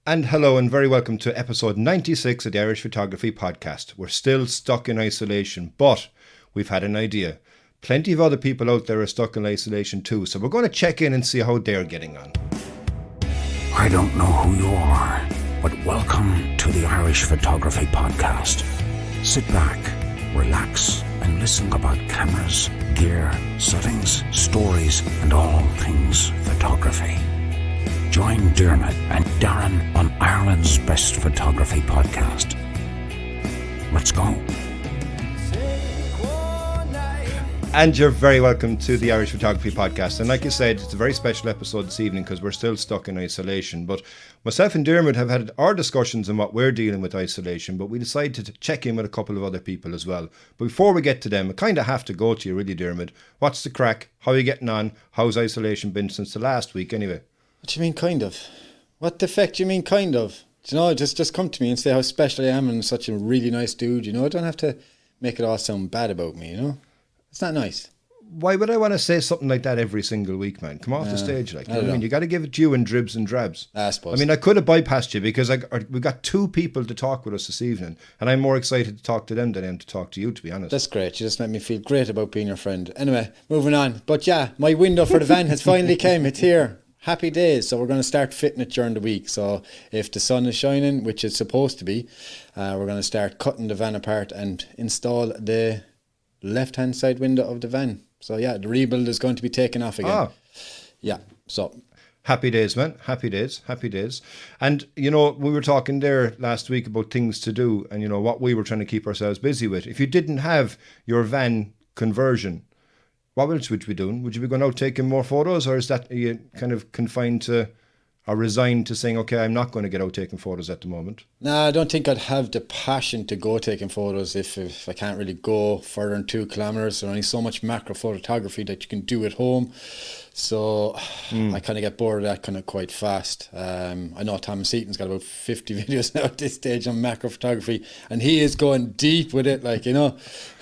And hello and very welcome to episode 96 of the Irish Photography Podcast. We're still stuck in isolation, but we've had an idea. Plenty of other people out there are stuck in isolation too, so we're going to check in and see how they're getting on. I don't know who you are, but welcome to the Irish Photography Podcast. Sit back, relax, and listen about cameras, gear, settings, stories, and all things photography. Join Dermot and Darren on Ireland's Best Photography Podcast. Let's go. And you're very welcome to the Irish Photography Podcast. And like you said, it's a very special episode this evening because we're still stuck in isolation. But myself and Dermot have had our discussions on what we're dealing with isolation, but we decided to check in with a couple of other people as well. But before we get to them, I kind of have to go to you really, Dermot. What's the crack? How are you getting on? How's isolation been since the last week anyway? What do you mean, kind of? What the feck do you mean, kind of? Do you know, just come to me and say how special I am and such a really nice dude, you know? I don't have to make it all sound bad about me, you know? It's not nice. Why would I want to say something like that every single week, man? Come off the stage, like, you know what I mean? You got to give it to you in dribs and drabs. I suppose. I mean, I could have bypassed you because we've got two people to talk with us this evening, and I'm more excited to talk to them than I am to talk to you, to be honest. That's great. You just made me feel great about being your friend. Anyway, moving on. But yeah, my window for the van has finally came. It's here. Happy days. So we're going to start fitting it during the week. So if the sun is shining, which it's supposed to be, we're going to start cutting the van apart and install the left-hand side window of the van. So yeah, the rebuild is going to be taken off again. Yeah, so. Happy days, man. Happy days. Happy days. And, you know, we were talking there last week about things to do and, you know, what we were trying to keep ourselves busy with. If you didn't have your van conversion, what else would you be doing? Would you be going out taking more photos, or is that you kind of confined to or resigned to saying, okay, I'm not going to get out taking photos at the moment? No, I don't think I'd have the passion to go taking photos if I can't really go further than 2 kilometres. There's only so much macro photography that you can do at home. So I kind of get bored of that kind of quite fast. I know Thomas Eaton's got about 50 videos now at this stage on macro photography, and he is going deep with it, like, you know.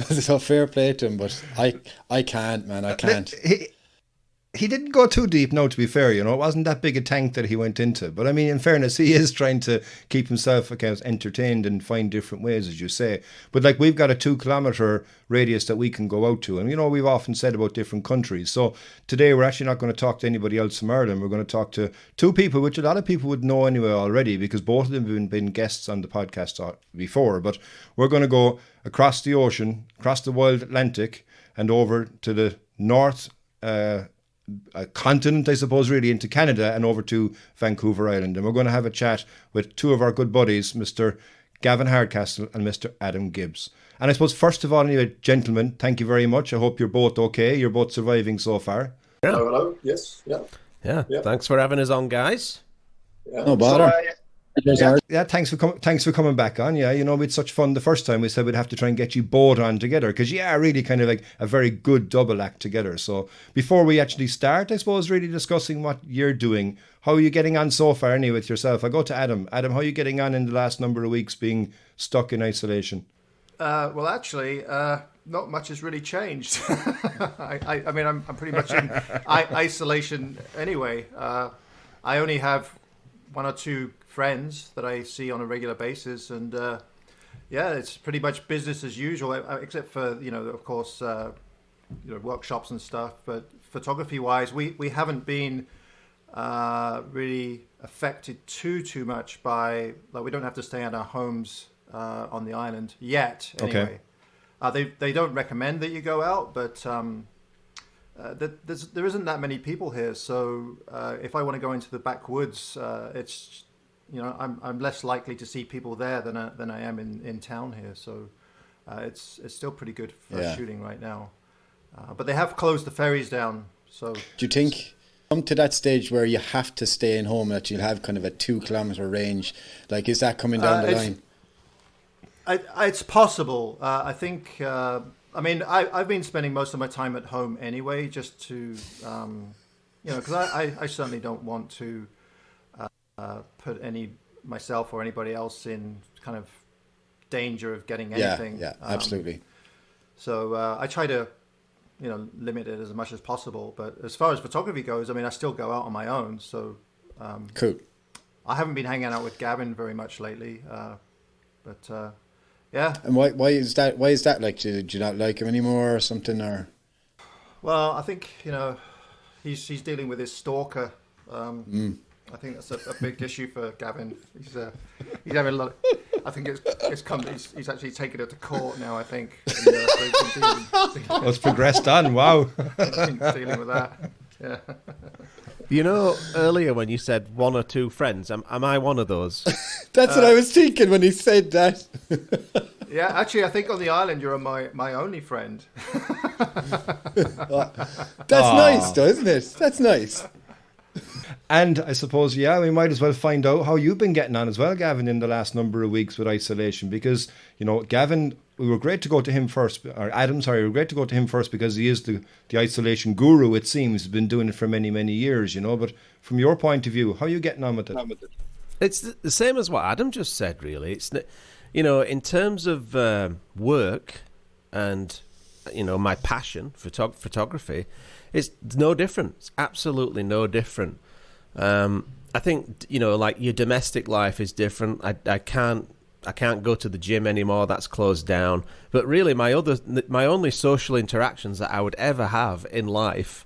So fair play to him, but I can't, man, I can't. He didn't go too deep, no, to be fair, you know. It wasn't that big a tank that he went into. But I mean, in fairness, he is trying to keep himself entertained and find different ways, as you say. But like, we've got a 2 kilometre radius that we can go out to. And, you know, we've often said about different countries. So today we're actually not going to talk to anybody else from Ireland. We're going to talk to 2 people, which a lot of people would know anyway already, because both of them have been guests on the podcast before. But we're going to go across the ocean, across the wild Atlantic, and over to the north a continent, I suppose, really, into Canada and over to Vancouver Island. And we're going to have a chat with 2 of our good buddies, Mr. Gavin Hardcastle and Mr. Adam Gibbs. And I suppose, first of all, anyway, gentlemen, thank you very much. I hope you're both okay. You're both surviving so far. Yeah. Hello. Yes. Yeah. Thanks for having us on, guys. Yeah. No bother. Yeah, thanks for coming back on. Yeah, you know, we had such fun the first time. We said we'd have to try and get you both on together because, yeah, really kind of like a very good double act together. So before we actually start, I suppose, really discussing what you're doing, how are you getting on so far anyway with yourself? I go to Adam. Adam, how are you getting on in the last number of weeks being stuck in isolation? Well, actually, not much has really changed. I mean, I'm pretty much in isolation anyway. I only have 1 or 2 friends that I see on a regular basis, and yeah, it's pretty much business as usual, except for, you know, of course, you know, workshops and stuff. But photography wise, we haven't been really affected too much by, like, we don't have to stay in our homes on the island yet anyway. Okay. They don't recommend that you go out, but there isn't that many people here, so if I want to go into the backwoods, it's, you know, I'm less likely to see people there than I am in town here. So it's still pretty good for shooting right now. But they have closed the ferries down. So do you think come to that stage where you have to stay in home, that you'll have kind of a 2 kilometre range? Like, is that coming down the line? It's possible. I think. I mean, I've been spending most of my time at home anyway, just to, you know, because I certainly don't want to put myself or anybody else in kind of danger of getting anything. Yeah, absolutely. So I try to, you know, limit it as much as possible. But as far as photography goes, I mean, I still go out on my own. So cool. I haven't been hanging out with Gavin very much lately, but yeah. And why is that? Why is that? Like, do you not like him anymore or something? Or Well, I think he's dealing with his stalker. I think that's a big issue for Gavin. He's having a lot. I think it's come. He's actually taken it to court now. I think. It's progressed on. Wow. Dealing with that. Yeah. Earlier when you said one or two friends, am I one of those? That's what I was thinking when he said that. Yeah, actually, I think on the island you're my only friend. That's nice, though, isn't it? That's nice. And I suppose, we might as well find out how you've been getting on as well, Gavin, in the last number of weeks with isolation. Because, Gavin, we were great to go to him first. Or Adam, sorry, we were great to go to him first because he is the isolation guru, it seems. He's been doing it for many, many years, But from your point of view, how are you getting on with it? It's the same as what Adam just said, really. It's, in terms of work and, my passion, photography, it's no different. It's absolutely no different. I think, like your domestic life is different. I can't go to the gym anymore. That's closed down. But really, my only social interactions that I would ever have in life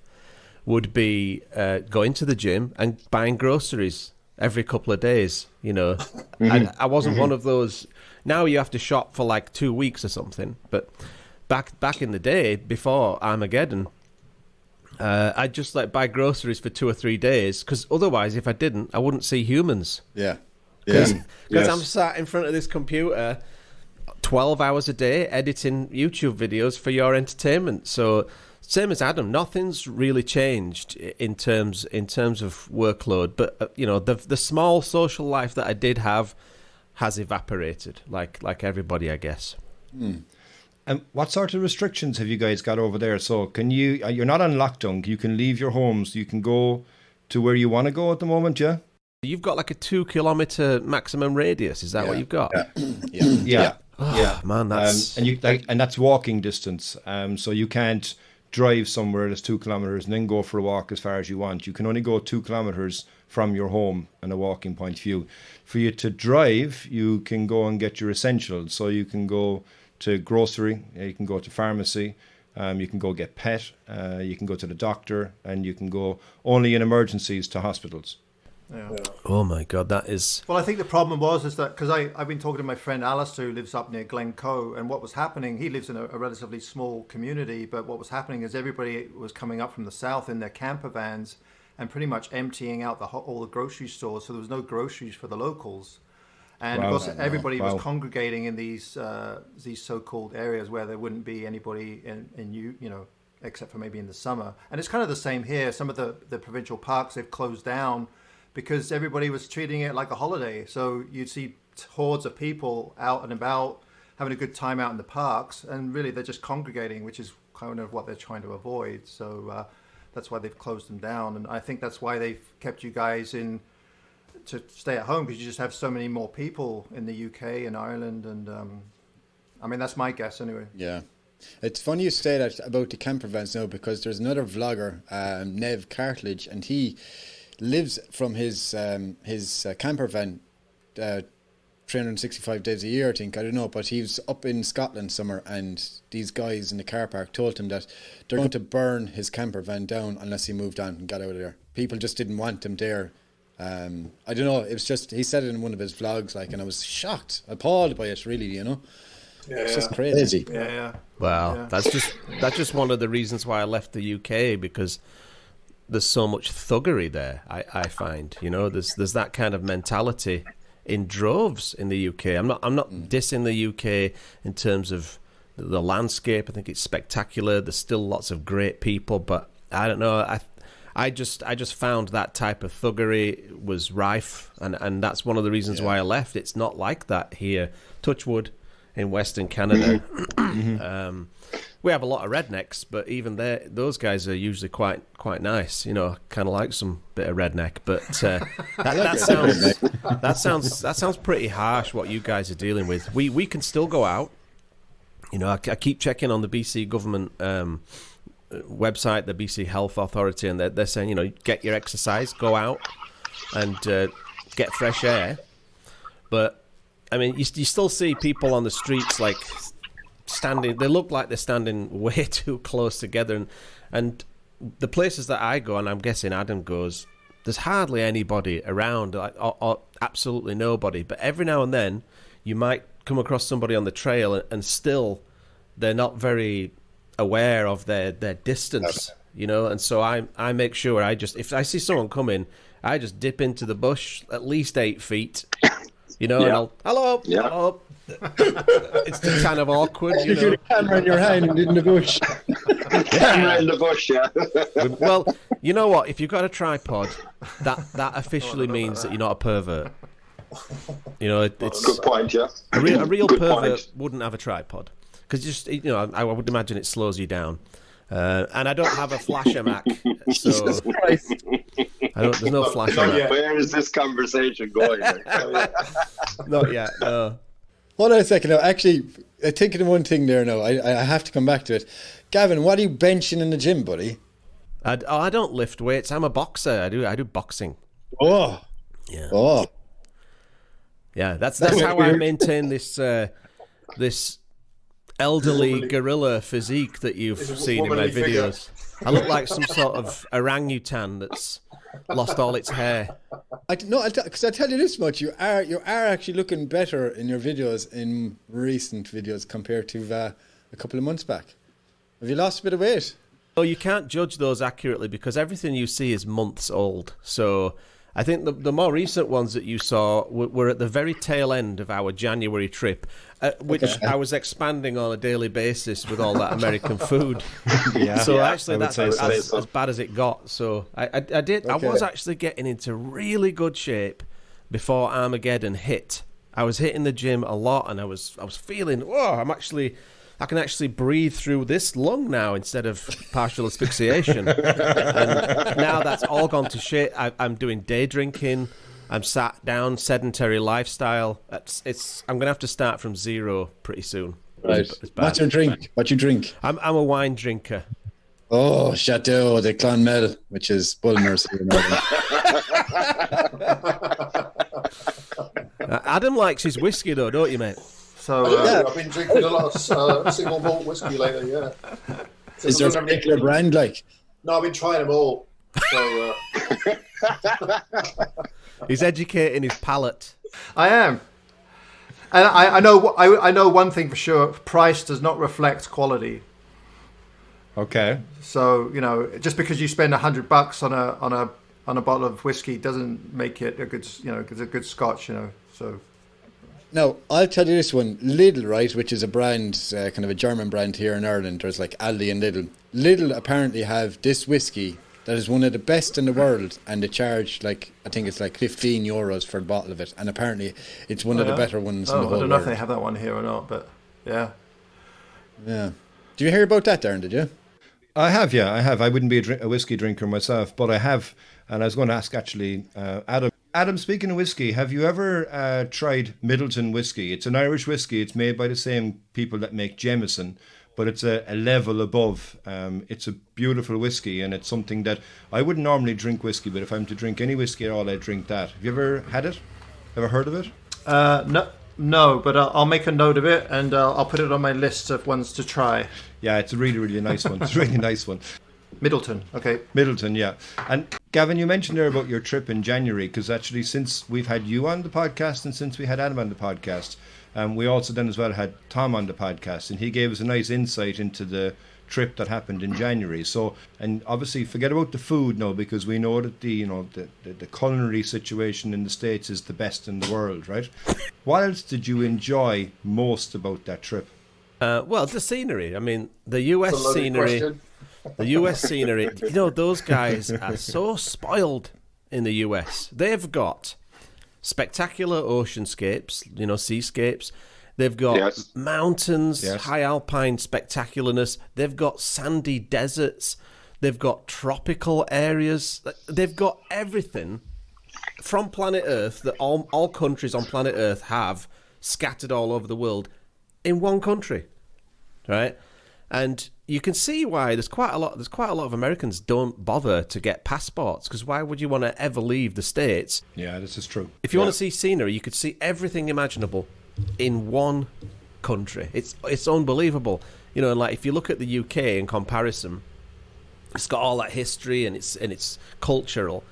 would be going to the gym and buying groceries every couple of days. I wasn't one of those. Now you have to shop for like 2 weeks or something. But back in the day, before Armageddon, I'd just buy groceries for 2 or 3 days, because otherwise, if I didn't, I wouldn't see humans. Yeah. Because I'm sat in front of this computer 12 hours a day editing YouTube videos for your entertainment. So same as Adam, nothing's really changed in terms of workload. But the small social life that I did have has evaporated, like everybody, I guess. And what sort of restrictions have you guys got over there? So you're not on lockdown. You can leave your homes. You can go to where you want to go at the moment, yeah? You've got like a 2 kilometer maximum radius. Is that what you've got? Yeah. Man, that's and that's walking distance. So you can't drive somewhere that's 2 kilometers and then go for a walk as far as you want. You can only go 2 kilometers from your home in a walking point of view. For you to drive, you can go and get your essentials. So you can go to grocery, you can go to pharmacy, you can go get pet, you can go to the doctor, and you can go only in emergencies to hospitals. Yeah. Oh my God, that is... Well, I think the problem is that, because I've been talking to my friend Alistair, who lives up near Glencoe, and what was happening, he lives in a relatively small community, but what was happening is everybody was coming up from the south in their camper vans and pretty much emptying out all the grocery stores, so there was no groceries for the locals. And of course, everybody was congregating in these so-called areas where there wouldn't be anybody except for maybe in the summer. And it's kind of the same here. Some of the provincial parks, they've closed down because everybody was treating it like a holiday. So you'd see hordes of people out and about having a good time out in the parks, and really they're just congregating, which is kind of what they're trying to avoid. So that's why they've closed them down. And I think that's why they've kept you guys in to stay at home, because you just have so many more people in the UK and Ireland, and I mean, that's my guess anyway. Yeah, it's funny you say that about the camper vans now, because there's another vlogger, Nev Cartledge, and he lives from his camper van 365 days a year, I think. I don't know, but he was up in Scotland summer, and these guys in the car park told him that they're going to burn his camper van down unless he moved on and got out of there. People just didn't want him there. I don't know, it was just, he said it in one of his vlogs, and I was shocked, appalled by it, really, It's just crazy. Yeah. Wow, that's just one of the reasons why I left the UK, because there's so much thuggery there. I find, there's that kind of mentality in droves in the UK. I'm not dissing the UK in terms of the landscape. I think it's spectacular. There's still lots of great people, but I don't know. I just found that type of thuggery was rife, and that's one of the reasons why I left. It's not like that here. Touch wood, in Western Canada. We have a lot of rednecks, but even those guys are usually quite nice. Kind of like some bit of redneck. But that sounds pretty harsh. What you guys are dealing with. We can still go out. I keep checking on the BC government website, the BC Health Authority, and they're saying, get your exercise, go out and get fresh air. But I mean, you still see people on the streets like standing. They look like they're standing way too close together, and the places that I go, and I'm guessing Adam goes, there's hardly anybody around, or absolutely nobody. But every now and then, you might come across somebody on the trail, and still they're not very aware of their distance, you know. And so I make sure if I see someone coming, I just dip into the bush at least 8 feet, you know, and I'll hello. It's kind of awkward, you know. You had a camera in your hand and in the bush. Camera in the bush, yeah. Well, you know what? If you've got a tripod, that officially means that you're not a pervert. You know, it's good point. Yeah, a real good pervert point. Wouldn't have a tripod because I would imagine it slows you down. And I don't have a flasher Mac, so there's no flasher Mac. Where is this conversation going? Not yet. No. Hold on a second now. Actually, I think of one thing there now. I have to come back to it. Gavin, what are you benching in the gym, buddy? I don't lift weights. I'm a boxer. I do boxing. Oh. Yeah. Oh. Yeah, that's how I maintain this elderly gorilla physique that you've seen in my videos. I look like some sort of orangutan that's lost all its hair. Because I tell you this much, you are actually looking better in your videos, in recent videos, compared to a couple of months back. Have you lost a bit of weight? Oh, you can't judge those accurately because everything you see is months old. So I think the more recent ones that you saw were at the very tail end of our January trip, which I was expanding on a daily basis with all that American food. So actually, that's as bad as it got. So I did. Okay. I was actually getting into really good shape before Armageddon hit. I was hitting the gym a lot, and I was feeling, I can actually breathe through this lung now instead of partial asphyxiation. And now that's all gone to shit. I'm doing day drinking. I'm sat down, sedentary lifestyle. I'm going to have to start from zero pretty soon. Right. What's your drink? What you drink? I'm a wine drinker. Oh, Chateau de Clonmel, which is Bulmers. Adam likes his whiskey though, don't you, mate? So I've been drinking a lot of single malt whiskey lately. Yeah. Is there a particular brand like? No, I've been trying them all. So, He's educating his palate. I am, and I know one thing for sure: price does not reflect quality. Okay. So just because you spend $100 on a bottle of whiskey doesn't make it a good it's a good Scotch. So. Now, I'll tell you this one. Lidl, right, which is a brand, kind of a German brand here in Ireland. There's like Aldi and Lidl. Lidl apparently have this whiskey that is one of the best in the world, and they charge I think it's like €15 for a bottle of it, and apparently it's one of the better ones in the whole world. I don't know if they have that one here or not, but yeah. Yeah. Did you hear about that, Darren, did you? I have, yeah, I have. I wouldn't be a whiskey drinker myself, but I have, and I was going to ask actually, Adam. Adam, speaking of whiskey, have you ever tried Middleton whiskey? It's an Irish whiskey. It's made by the same people that make Jameson, but it's a level above. It's a beautiful whiskey, and it's something that I wouldn't normally drink whiskey, but if I'm to drink any whiskey at all, I'd drink that. Have you ever had it? Ever heard of it? No, but I'll make a note of it, and I'll put it on my list of ones to try. Yeah, it's a really, really nice one. It's a really nice one. Middleton, okay. Middleton, yeah. And Gavin, you mentioned there about your trip in January, because actually since we've had you on the podcast and since we had Adam on the podcast, we also then as well had Tom on the podcast, and he gave us a nice insight into the trip that happened in January. So, and obviously forget about the food now, because we know that the culinary situation in the States is the best in the world, right? What else did you enjoy most about that trip? Well, the scenery. I mean, the US scenery. Question. The US scenery, those guys are so spoiled in the US. They've got spectacular oceanscapes, seascapes. They've got mountains, high alpine spectacularness. They've got sandy deserts. They've got tropical areas. They've got everything from planet Earth that all countries on planet Earth have scattered all over the world in one country, right? And you can see why there's quite a lot of Americans don't bother to get passports, because why would you want to ever leave the States? Yeah, this is true. If you want to see scenery, you could see everything imaginable in one country. It's unbelievable. You know, and like if you look at the UK in comparison, it's got all that history and it's cultural,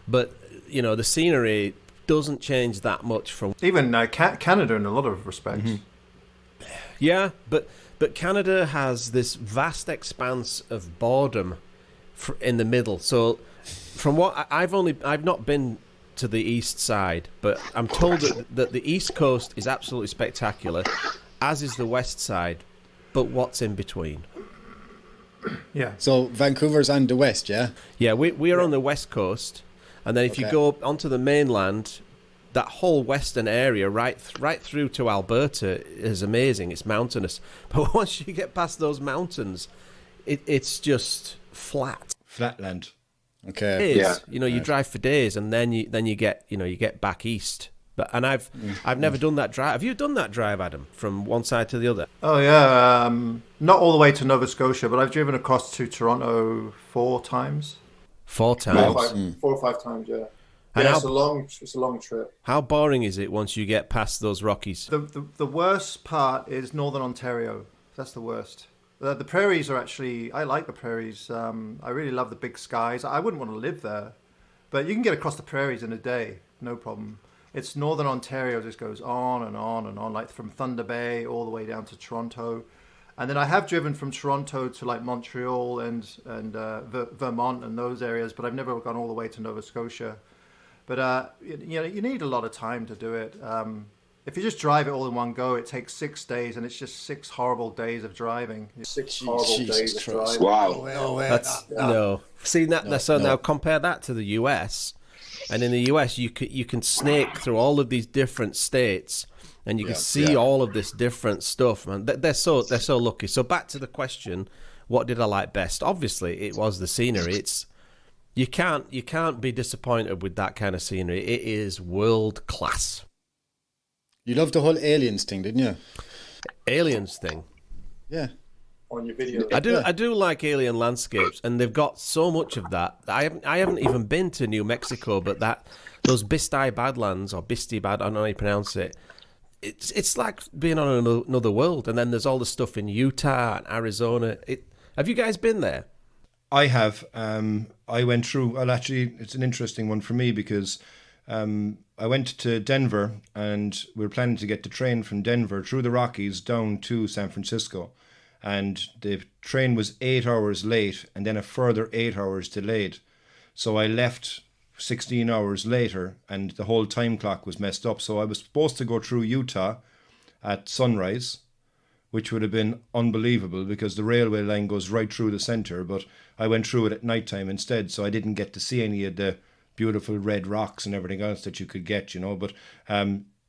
but you know the scenery doesn't change that much from even Canada in a lot of respects. Mm-hmm. Yeah, but Canada has this vast expanse of boredom in the middle. So from what I've not been to the east side, but I'm told that the east coast is absolutely spectacular, as is the west side. But what's in between? Yeah. So Vancouver's on the west, yeah? Yeah, we are on the west coast, and then if you go onto the mainland, that whole western area right through to Alberta is amazing. It's mountainous, but once you get past those mountains, it's just Flatland. Okay. It is. You know, you drive for days, and then you get back east. And I've never done that drive. Have you done that drive, Adam, from one side to the other? Oh yeah, not all the way to Nova Scotia, but I've driven across to Toronto 4 times. 4 times. 4 or 5 times, yeah. And Yeah, it's a long trip. How boring is it once you get past those Rockies? The worst part is Northern Ontario. That's the worst. The prairies are actually, I like the prairies. I really love the big skies. I wouldn't want to live there, but you can get across the prairies in a day, no problem. It's Northern Ontario, just goes on and on and on, like from Thunder Bay all the way down to Toronto. And then I have driven from Toronto to like Montreal and Vermont and those areas, but I've never gone all the way to Nova Scotia. But you need a lot of time to do it. If you just drive it all in one go, it takes 6 days, and it's just 6 horrible days of driving. 6 horrible days of driving. Wow. No. See that? So now compare that to the US. And in the US, you can snake through all of these different states, and you can see all of this different stuff. Man, they're so lucky. So back to the question, what did I like best? Obviously, it was the scenery. You can't be disappointed with that kind of scenery. It is world class. You loved the whole aliens thing, didn't you? Aliens thing. Yeah. On your video. I do like alien landscapes, and they've got so much of that. I haven't even been to New Mexico, but those Bisti Badlands, or Bisti Bad, I don't know how you pronounce it. It's like being on another world. And then there's all the stuff in Utah and Arizona. Have you guys been there? I have. I went through. Well, actually, it's an interesting one for me because I went to Denver, and we were planning to get the train from Denver through the Rockies down to San Francisco. And the train was 8 hours late, and then a further 8 hours delayed. So I left 16 hours later, and the whole time clock was messed up. So I was supposed to go through Utah at sunrise, which would have been unbelievable because the railway line goes right through the centre, but I went through it at night time instead, so I didn't get to see any of the beautiful red rocks and everything else that you could get, but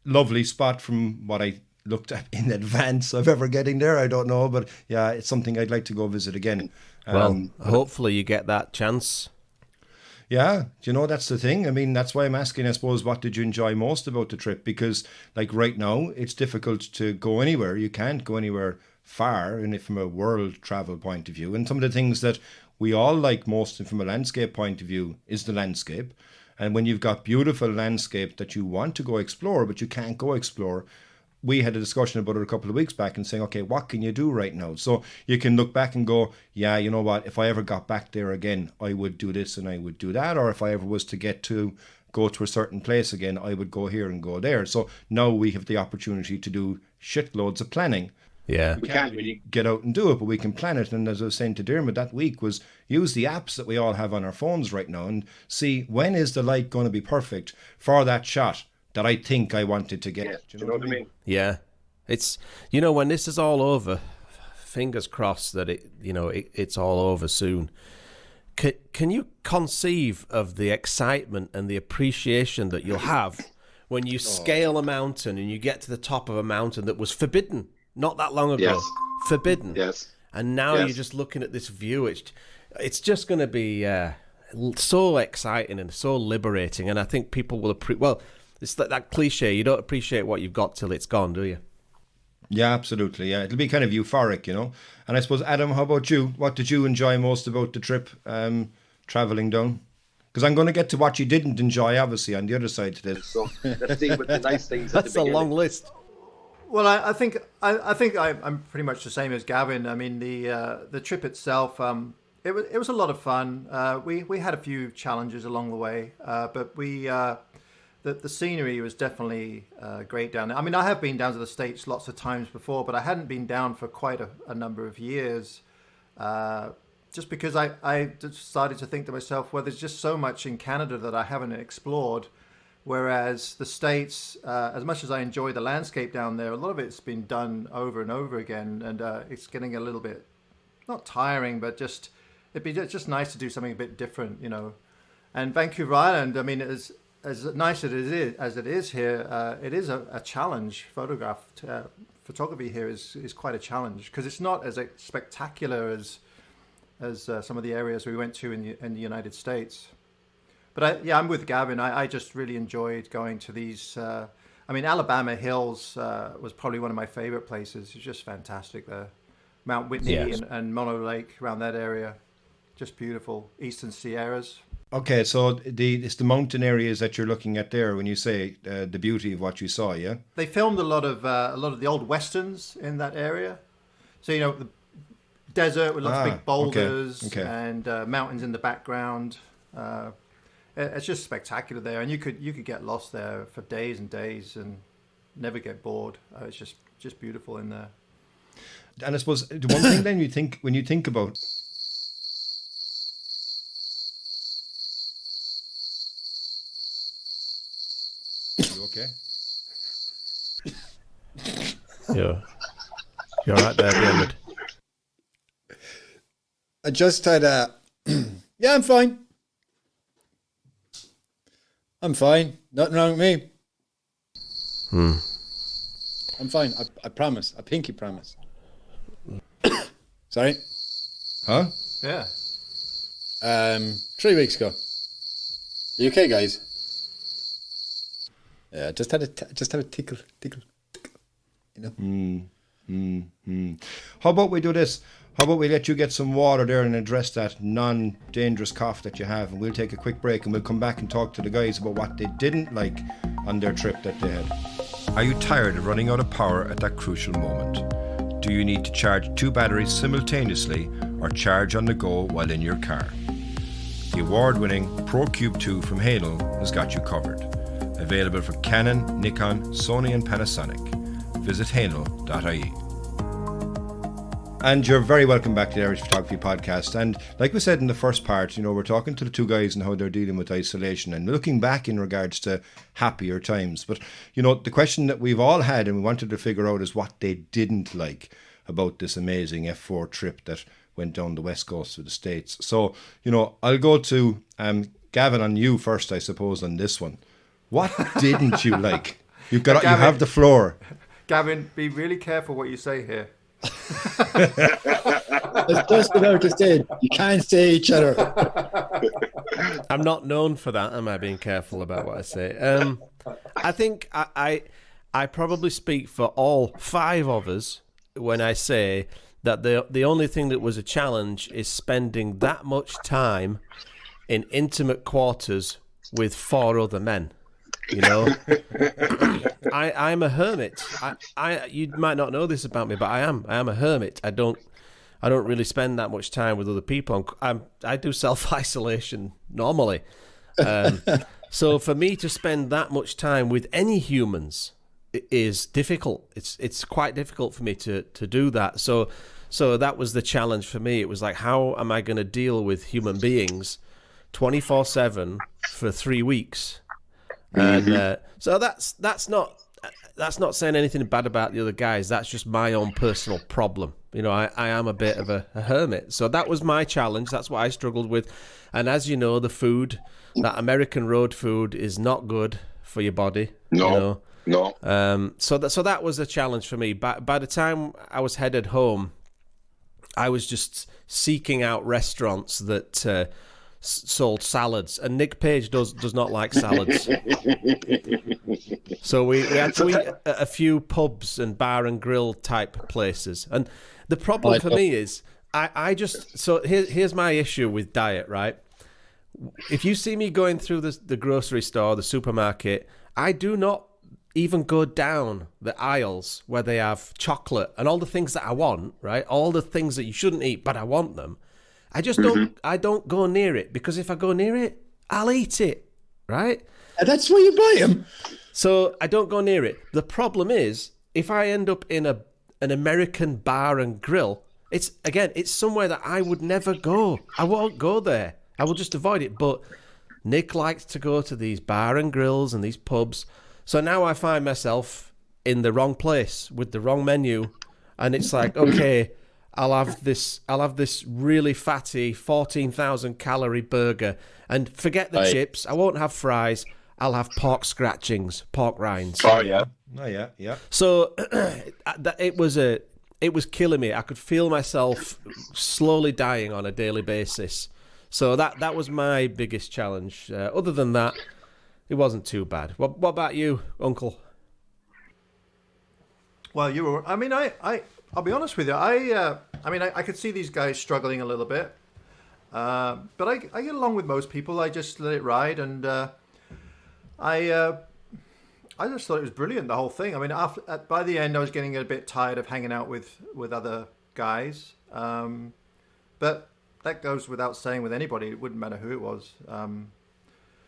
lovely spot from what I looked at in advance of ever getting there. I don't know, but yeah, it's something I'd like to go visit again. Well, hopefully you get that chance. Yeah, that's the thing. I mean, that's why I'm asking, I suppose, what did you enjoy most about the trip? Because like right now, it's difficult to go anywhere. You can't go anywhere far, and from a world travel point of view. And some of the things that we all like most from a landscape point of view is the landscape. And when you've got beautiful landscape that you want to go explore, but you can't go explore, we had a discussion about it a couple of weeks back and saying, okay, what can you do right now? So you can look back and go, yeah, you know what, if I ever got back there again, I would do this and I would do that. Or if I ever was to go to a certain place again, I would go here and go there. So now we have the opportunity to do shitloads of planning. Yeah. We can't really get out and do it, but we can plan it. And as I was saying to Darren that week was use the apps that we all have on our phones right now and see when is the light going to be perfect for that shot that I think I wanted to get. Yeah. Do you know what I mean? Yeah. It's, when this is all over, fingers crossed that it's all over soon. Can you conceive of the excitement and the appreciation that you'll have when you scale a mountain and you get to the top of a mountain that was forbidden not that long ago? Yes. Forbidden. Yes. And now you're just looking at this view. It's just going to be so exciting and so liberating. And I think people will appreciate. Well, it's that cliche. You don't appreciate what you've got till it's gone, do you? Yeah, absolutely. Yeah, it'll be kind of euphoric, And I suppose, Adam, how about you? What did you enjoy most about the trip, traveling down? Because I'm going to get to what you didn't enjoy, obviously, on the other side to this. So let's deal with the nice things. That's a long list. Well, I think I'm pretty much the same as Gavin. I mean, the trip itself, it was a lot of fun. We had a few challenges along the way, but the scenery was definitely great down there. I mean, I have been down to the States lots of times before, but I hadn't been down for quite a number of years. Just because I decided to think to myself, well, there's just so much in Canada that I haven't explored. Whereas the States, as much as I enjoy the landscape down there, a lot of it's been done over and over again. And it's getting a little bit, not tiring, but it'd be just nice to do something a bit different, And Vancouver Island, I mean, as nice as it is here, it is a challenge. Photography here is quite a challenge because it's not as spectacular as some of the areas we went to in the United States. But I'm with Gavin. I just really enjoyed going to these. I mean, Alabama Hills was probably one of my favorite places. It's just fantastic there. Mount Whitney and Mono Lake around that area. Just beautiful. Eastern Sierras. Okay, so it's the mountain areas that you're looking at there when you say the beauty of what you saw, yeah? They filmed a lot of the old westerns in that area. So, the desert with lots of big boulders and mountains in the background. It's just spectacular there, and you could get lost there for days and days and never get bored. It's just beautiful in there. And I suppose the one thing then when you think about. You okay? Yeah, you're right there, David. I just had yeah, I'm fine. I'm fine. Nothing wrong with me. I'm fine. I promise. I pinky promise. Sorry? Huh? Yeah. 3 weeks ago. You okay, guys? Yeah, just had a tickle. How about we do this? How about we let you get some water there and address that non-dangerous cough that you have, and we'll take a quick break and we'll come back and talk to the guys about what they didn't like on their trip that they had. Are you tired of running out of power at that crucial moment? Do you need to charge 2 batteries simultaneously or charge on the go while in your car? The award-winning ProCube 2 from Hainel has got you covered. Available for Canon, Nikon, Sony and Panasonic. Visit hainel.ie. And you're very welcome back to the Irish Photography Podcast. And like we said in the first part, we're talking to the two guys and how they're dealing with isolation and looking back in regards to happier times. But, the question that we've all had and we wanted to figure out is what they didn't like about this amazing F4 trip that went down the west coast of the States. So, I'll go to Gavin, on you first, I suppose, on this one. What didn't you like? You have the floor. Gavin, be really careful what you say here. It's just about to say, you can't say each other. I'm not known for that. Am I being careful about what I say? I think I probably speak for all 5 of us when I say that the only thing that was a challenge is spending that much time in intimate quarters with 4 other men. I'm a hermit. You might not know this about me, but I am a hermit. I don't really spend that much time with other people. I do self-isolation normally. So for me to spend that much time with any humans is difficult. It's quite difficult for me to do that. So that was the challenge for me. It was like, how am I going to deal with human beings 24/7 for 3 weeks? And so that's not saying anything bad about the other guys. That's just my own personal problem. I am a bit of a hermit. So that was my challenge. That's what I struggled with. And as you know, the food, that American road food, is not good for your body. No. So that was a challenge for me. By the time I was headed home, I was just seeking out restaurants that sold salads, and Nick Page does not like salads. So we had to eat at a few pubs and bar and grill type places. And the problem for me is I just, so here's my issue with diet, right? If you see me going through the grocery store, the supermarket, I do not even go down the aisles where they have chocolate and all the things that I want, right? All the things that you shouldn't eat, but I want them. I just don't go near it, because if I go near it, I'll eat it, right? And that's why you buy them. So I don't go near it. The problem is, if I end up in an American bar and grill, it's somewhere that I would never go. I won't go there. I will just avoid it. But Nick likes to go to these bar and grills and these pubs. So now I find myself in the wrong place with the wrong menu, and it's like, okay, I'll have this really fatty 14,000 calorie burger, and forget the chips. I won't have fries. I'll have pork scratchings, pork rinds. Oh yeah. So it was killing me. I could feel myself slowly dying on a daily basis. So that was my biggest challenge. Other than that, it wasn't too bad. What about you, Uncle? Well, I'll be honest with you. I could see these guys struggling a little bit, but I get along with most people. I just let it ride, and I just thought it was brilliant, the whole thing. I mean, by the end, I was getting a bit tired of hanging out with other guys, but that goes without saying with anybody. It wouldn't matter who it was.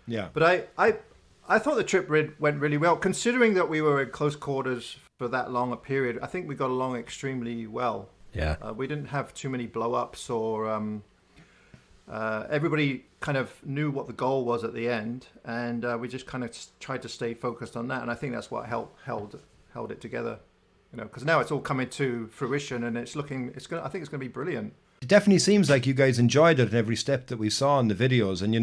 Yeah. But I thought the trip went really well, considering that we were in close quarters for that long a period. I think we got along extremely well. Yeah. We didn't have too many blow-ups, or everybody kind of knew what the goal was at the end, and we just kind of tried to stay focused on that. And I think that's what held it together, because now it's all coming to fruition, and I think it's going to be brilliant. It definitely seems like you guys enjoyed it in every step that we saw in the videos. And,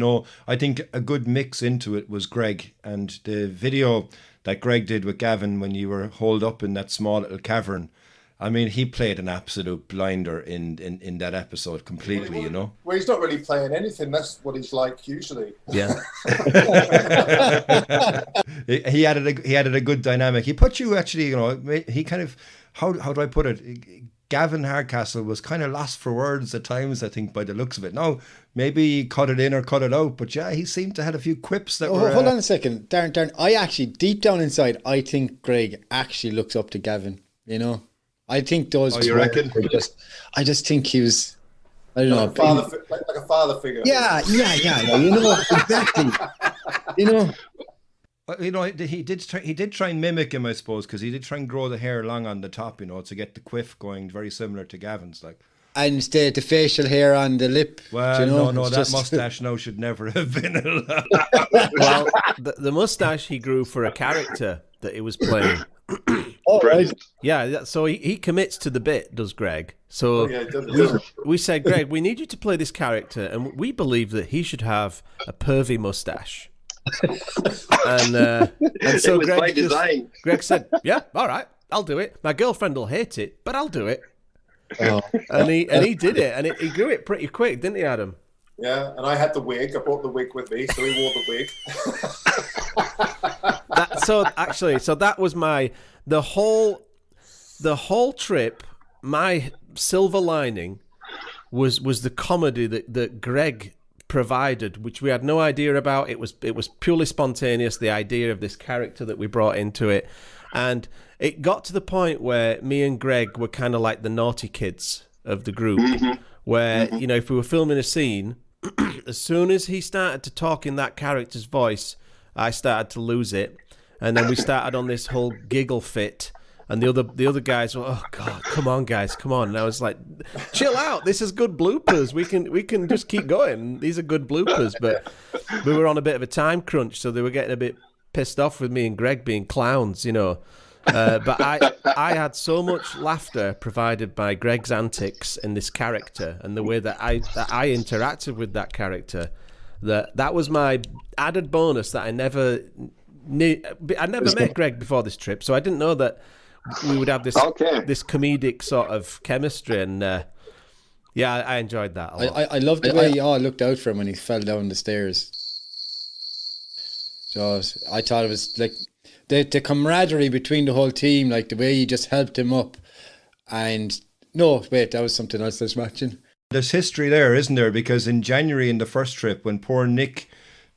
I think a good mix into it was Greg, and the video that Greg did with Gavin when you were holed up in that small little cavern. I mean, he played an absolute blinder in that episode completely, Well, he's not really playing anything. That's what he's like usually. Yeah. He added a good dynamic. He put you actually, he kind of, how do I put it? Gavin Hardcastle was kind of lost for words at times, I think, by the looks of it. Now, maybe cut it in or cut it out, but yeah, he seemed to have a few quips that were... Hold on a second. Darren, I actually, deep down inside, I think Greg actually looks up to Gavin, I think those... Oh, you reckon? I just think he was... I don't know. Like a father figure. Yeah. Exactly. He did try and mimic him, I suppose, because he did try and grow the hair long on the top, to get the quiff going, very similar to Gavin's, like. And the facial hair on the lip. Well, that mustache now should never have been allowed. Well, the mustache he grew for a character that he was playing. Oh, right. Yeah, so he commits to the bit, does Greg. So we said, Greg, we need you to play this character, and we believe that he should have a pervy mustache. and so Greg said, yeah, all right, I'll do it. My girlfriend will hate it, but I'll do it. Oh. And he did it, and he grew it pretty quick, didn't he, Adam? Yeah, and I had the wig. I brought the wig with me, so he wore the wig. So that was the whole trip. My silver lining was the comedy that Greg provided, which we had no idea about. It was purely spontaneous, the idea of this character that we brought into it, and it got to the point where me and Greg were kind of like the naughty kids of the group, where if we were filming a scene, as soon as he started to talk in that character's voice, I started to lose it, and then we started on this whole giggle fit. And the other guys were, oh God, come on, guys, come on. And I was like, chill out. This is good bloopers. We can just keep going. These are good bloopers. But we were on a bit of a time crunch, so they were getting a bit pissed off with me and Greg being clowns, But I had so much laughter provided by Greg's antics in this character and the way that I interacted with that character, that was my added bonus that I never met Greg before this trip, so I didn't know that we would have this comedic sort of chemistry, and Yeah, I enjoyed that a lot. I loved the way you all looked out for him when he fell down the stairs. So I thought it was like the camaraderie between the whole team, like the way he just helped him up. And no, wait, that was something else I was watching. There's history there, isn't there? Because in January, in the first trip, when poor Nick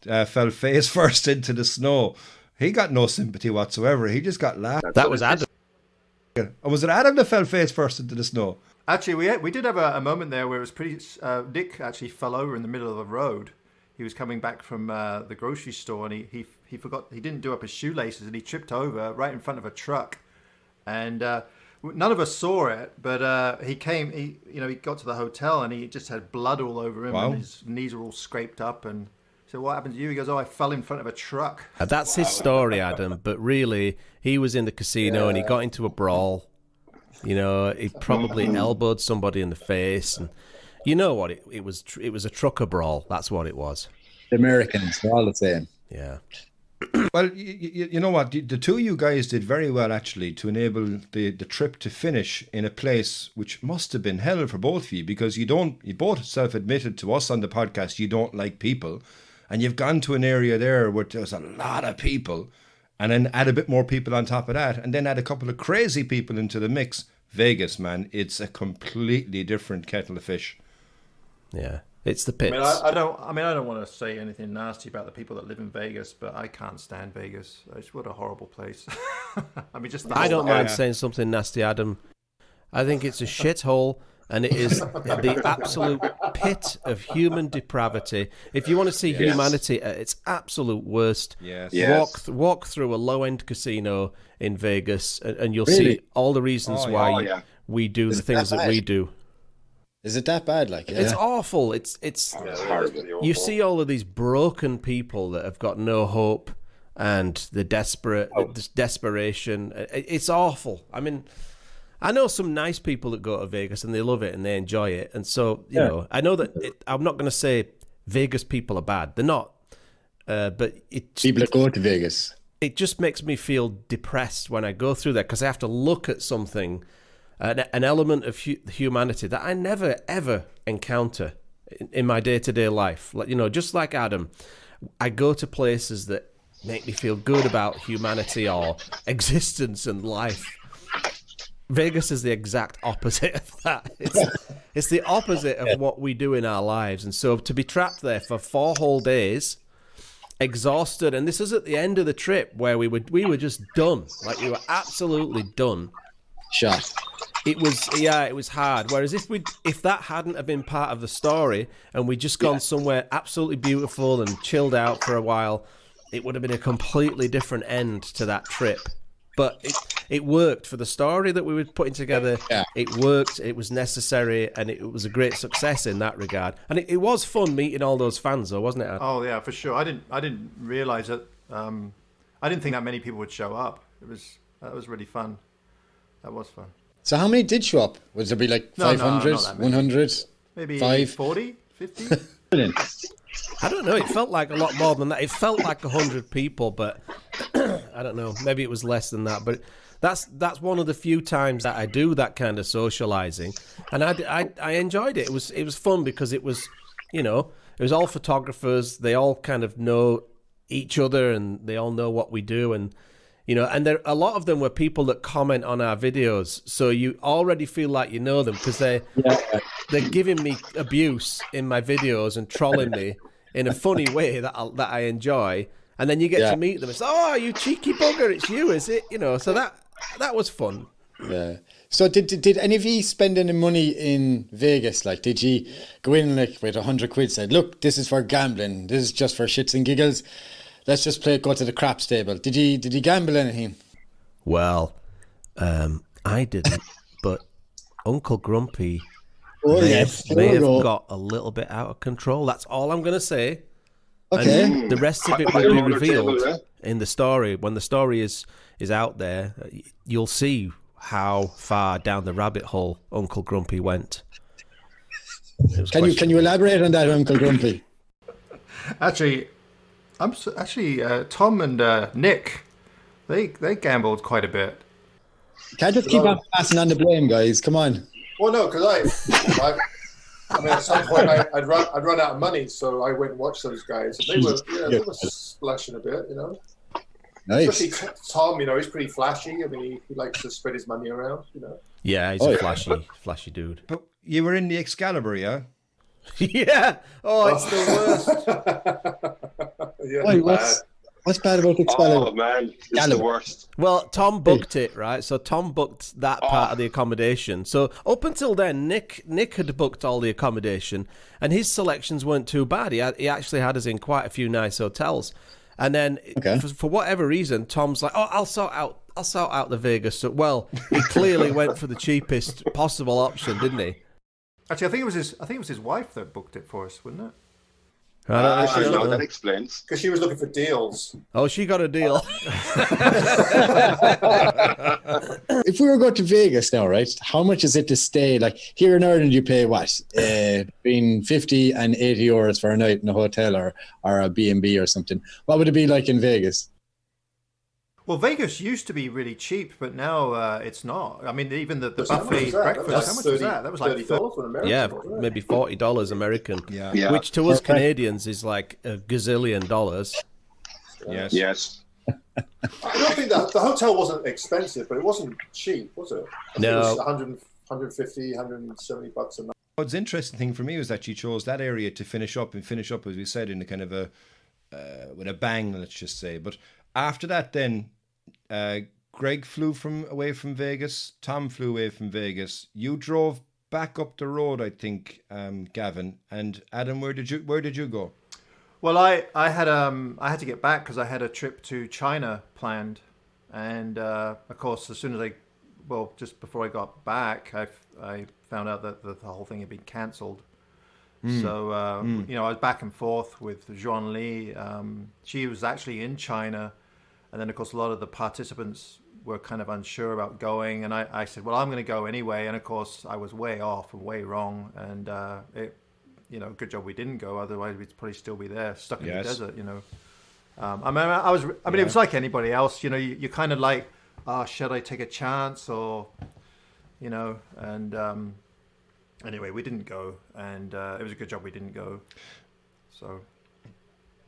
fell face first into the snow, he got no sympathy whatsoever. He just got laughed. That was Adam. Was it Adam that fell face first into the snow? Actually, we did have a moment there where it was pretty. Nick actually fell over in the middle of the road. He was coming back from the grocery store, and he forgot, he didn't do up his shoelaces, and he tripped over right in front of a truck. And none of us saw it, but he got to the hotel, and he just had blood all over him, Wow. and his knees were all scraped up. And so, what happened to you? He goes, "Oh, I fell in front of a truck." That's his story, Adam. But really, he was in the casino and he got into a brawl. You know, he probably elbowed somebody in the face, and you know what? It was a trucker brawl. That's what it was. The Americans, they're all the same. Yeah. Well, you know what? The two of you guys did very well, actually, to enable the trip to finish in a place which must have been hell for both of you, because you both self-admitted to us on the podcast you don't like people, and you've gone to an area there where there's a lot of people, and then add a bit more people on top of that, and then add a couple of crazy people into the mix. Vegas, man, it's a completely different kettle of fish. Yeah. It's the pits. I don't want to say anything nasty about the people that live in Vegas, but I can't stand Vegas. What a horrible place. I mean, just I don't mind saying something nasty, Adam. I think it's a shithole, and it is the absolute pit of human depravity. If you want to see humanity at its absolute worst, walk through a low-end casino in Vegas, and you'll see all the reasons why we do the things that we do. Is it that bad? Like, it's awful. It's you see all of these broken people that have got no hope, and the desperation. It's awful. I mean, I know some nice people that go to Vegas and they love it and they enjoy it, and so you know, I know that I'm not going to say Vegas people are bad. They're not, but people that go to Vegas. It just makes me feel depressed when I go through there, because I have to look at something. An element of humanity that I never ever encounter in my day-to-day life. Like, you know, just like Adam, I go to places that make me feel good about humanity or existence and life. Vegas is the exact opposite of that. It's the opposite of what we do in our lives. And so to be trapped there for 4 whole days, exhausted, and this is at the end of the trip where we were just done. Like, we were absolutely done. Shot. It was hard. Whereas if that hadn't have been part of the story and we'd just gone somewhere absolutely beautiful and chilled out for a while, it would have been a completely different end to that trip. But it worked for the story that we were putting together. Yeah. It worked. It was necessary, and it was a great success in that regard. And it was fun meeting all those fans, though, wasn't it, Ad? Oh yeah, for sure. I didn't realize that. I didn't think that many people would show up. That was really fun. That was fun. So how many did show up? Was there be like 500, 100? Maybe 5? 40, 50? I don't know. It felt like a lot more than that. It felt like 100 people, but I don't know. Maybe it was less than that. But that's one of the few times that I do that kind of socializing, and I enjoyed it. It was fun because it was, you know, it was all photographers. They all kind of know each other, and they all know what we do, and you know, and a lot of them were people that comment on our videos, so you already feel like you know them because they're giving me abuse in my videos and trolling me in a funny way that I enjoy, and then you get to meet them. It's you cheeky bugger, it's you, is it? You know, so that was fun. Yeah. So did any of you spend any money in Vegas? Like, did you go in like with 100 quid? Said, look, this is for gambling. This is just for shits and giggles. Let's just go to the craps table. Did you gamble anything? Well, I didn't, but Uncle Grumpy may have got a little bit out of control. That's all I'm going to say. Okay. And the rest of it will be revealed in the story. When the story is out there, you'll see how far down the rabbit hole Uncle Grumpy went. Can you elaborate on that, Uncle Grumpy? Actually, Tom and Nick, they gambled quite a bit. Can't just keep on passing on the blame, guys. Come on. Well, no, because I mean, at some point I'd run out of money, so I went and watched those guys. And they were splashing a bit, you know. Nice. Especially Tom, you know, he's pretty flashy. I mean, he likes to spread his money around, you know. Yeah, he's a flashy dude. But you were in the Excalibur, yeah? Yeah. Oh, it's the worst. Yeah, Wait, what's bad about Excalibur? Oh man, it's the worst. Well, Tom booked it, right? So Tom booked that part of the accommodation. So up until then, Nick had booked all the accommodation, and his selections weren't too bad. He actually had us in quite a few nice hotels. And then, for whatever reason, Tom's like, "Oh, I'll sort out the Vegas." So, well, he clearly went for the cheapest possible option, didn't he? Actually, I think it was his wife that booked it for us, wasn't it? I don't know. That explains. because she was looking for deals. Oh, she got a deal. If we were going to Vegas now, right? How much is it to stay? Like here in Ireland, you pay what? Between 50 and 80 euros for a night in a hotel or a B&B or something. What would it be like in Vegas? Well, Vegas used to be really cheap, but now it's not. I mean, even the How much buffet was that? breakfast. How much was that? That was like $30 for an American. Yeah, wasn't it? maybe $40 American. Yeah. Which to us Canadians is like a gazillion dollars. Yes. Yes. I don't think the hotel wasn't expensive, but it wasn't cheap, was it? I think No. It was 150, 170 bucks a night. What's interesting thing for me was that you chose that area to finish up, as we said, in a kind of a with a bang, let's just say. But after that, then Greg flew away from Vegas. Tom flew away from Vegas. You drove back up the road, I think, Gavin and Adam. Where did you go? Well, I had to get back because I had a trip to China planned, and of course, as soon as just before I got back, I found out that the whole thing had been cancelled. So you know, I was back and forth with Zhuan Li. She was actually in China, and then of course a lot of the participants were kind of unsure about going, and I said, well, I'm going to go anyway, and of course I was way off and way wrong, and you know, good job we didn't go. Otherwise, we'd probably still be there, stuck in the desert. You know, I mean, it was like anybody else. You know, you kind of like, should I take a chance or, you know? And anyway, we didn't go, and it was a good job we didn't go. So.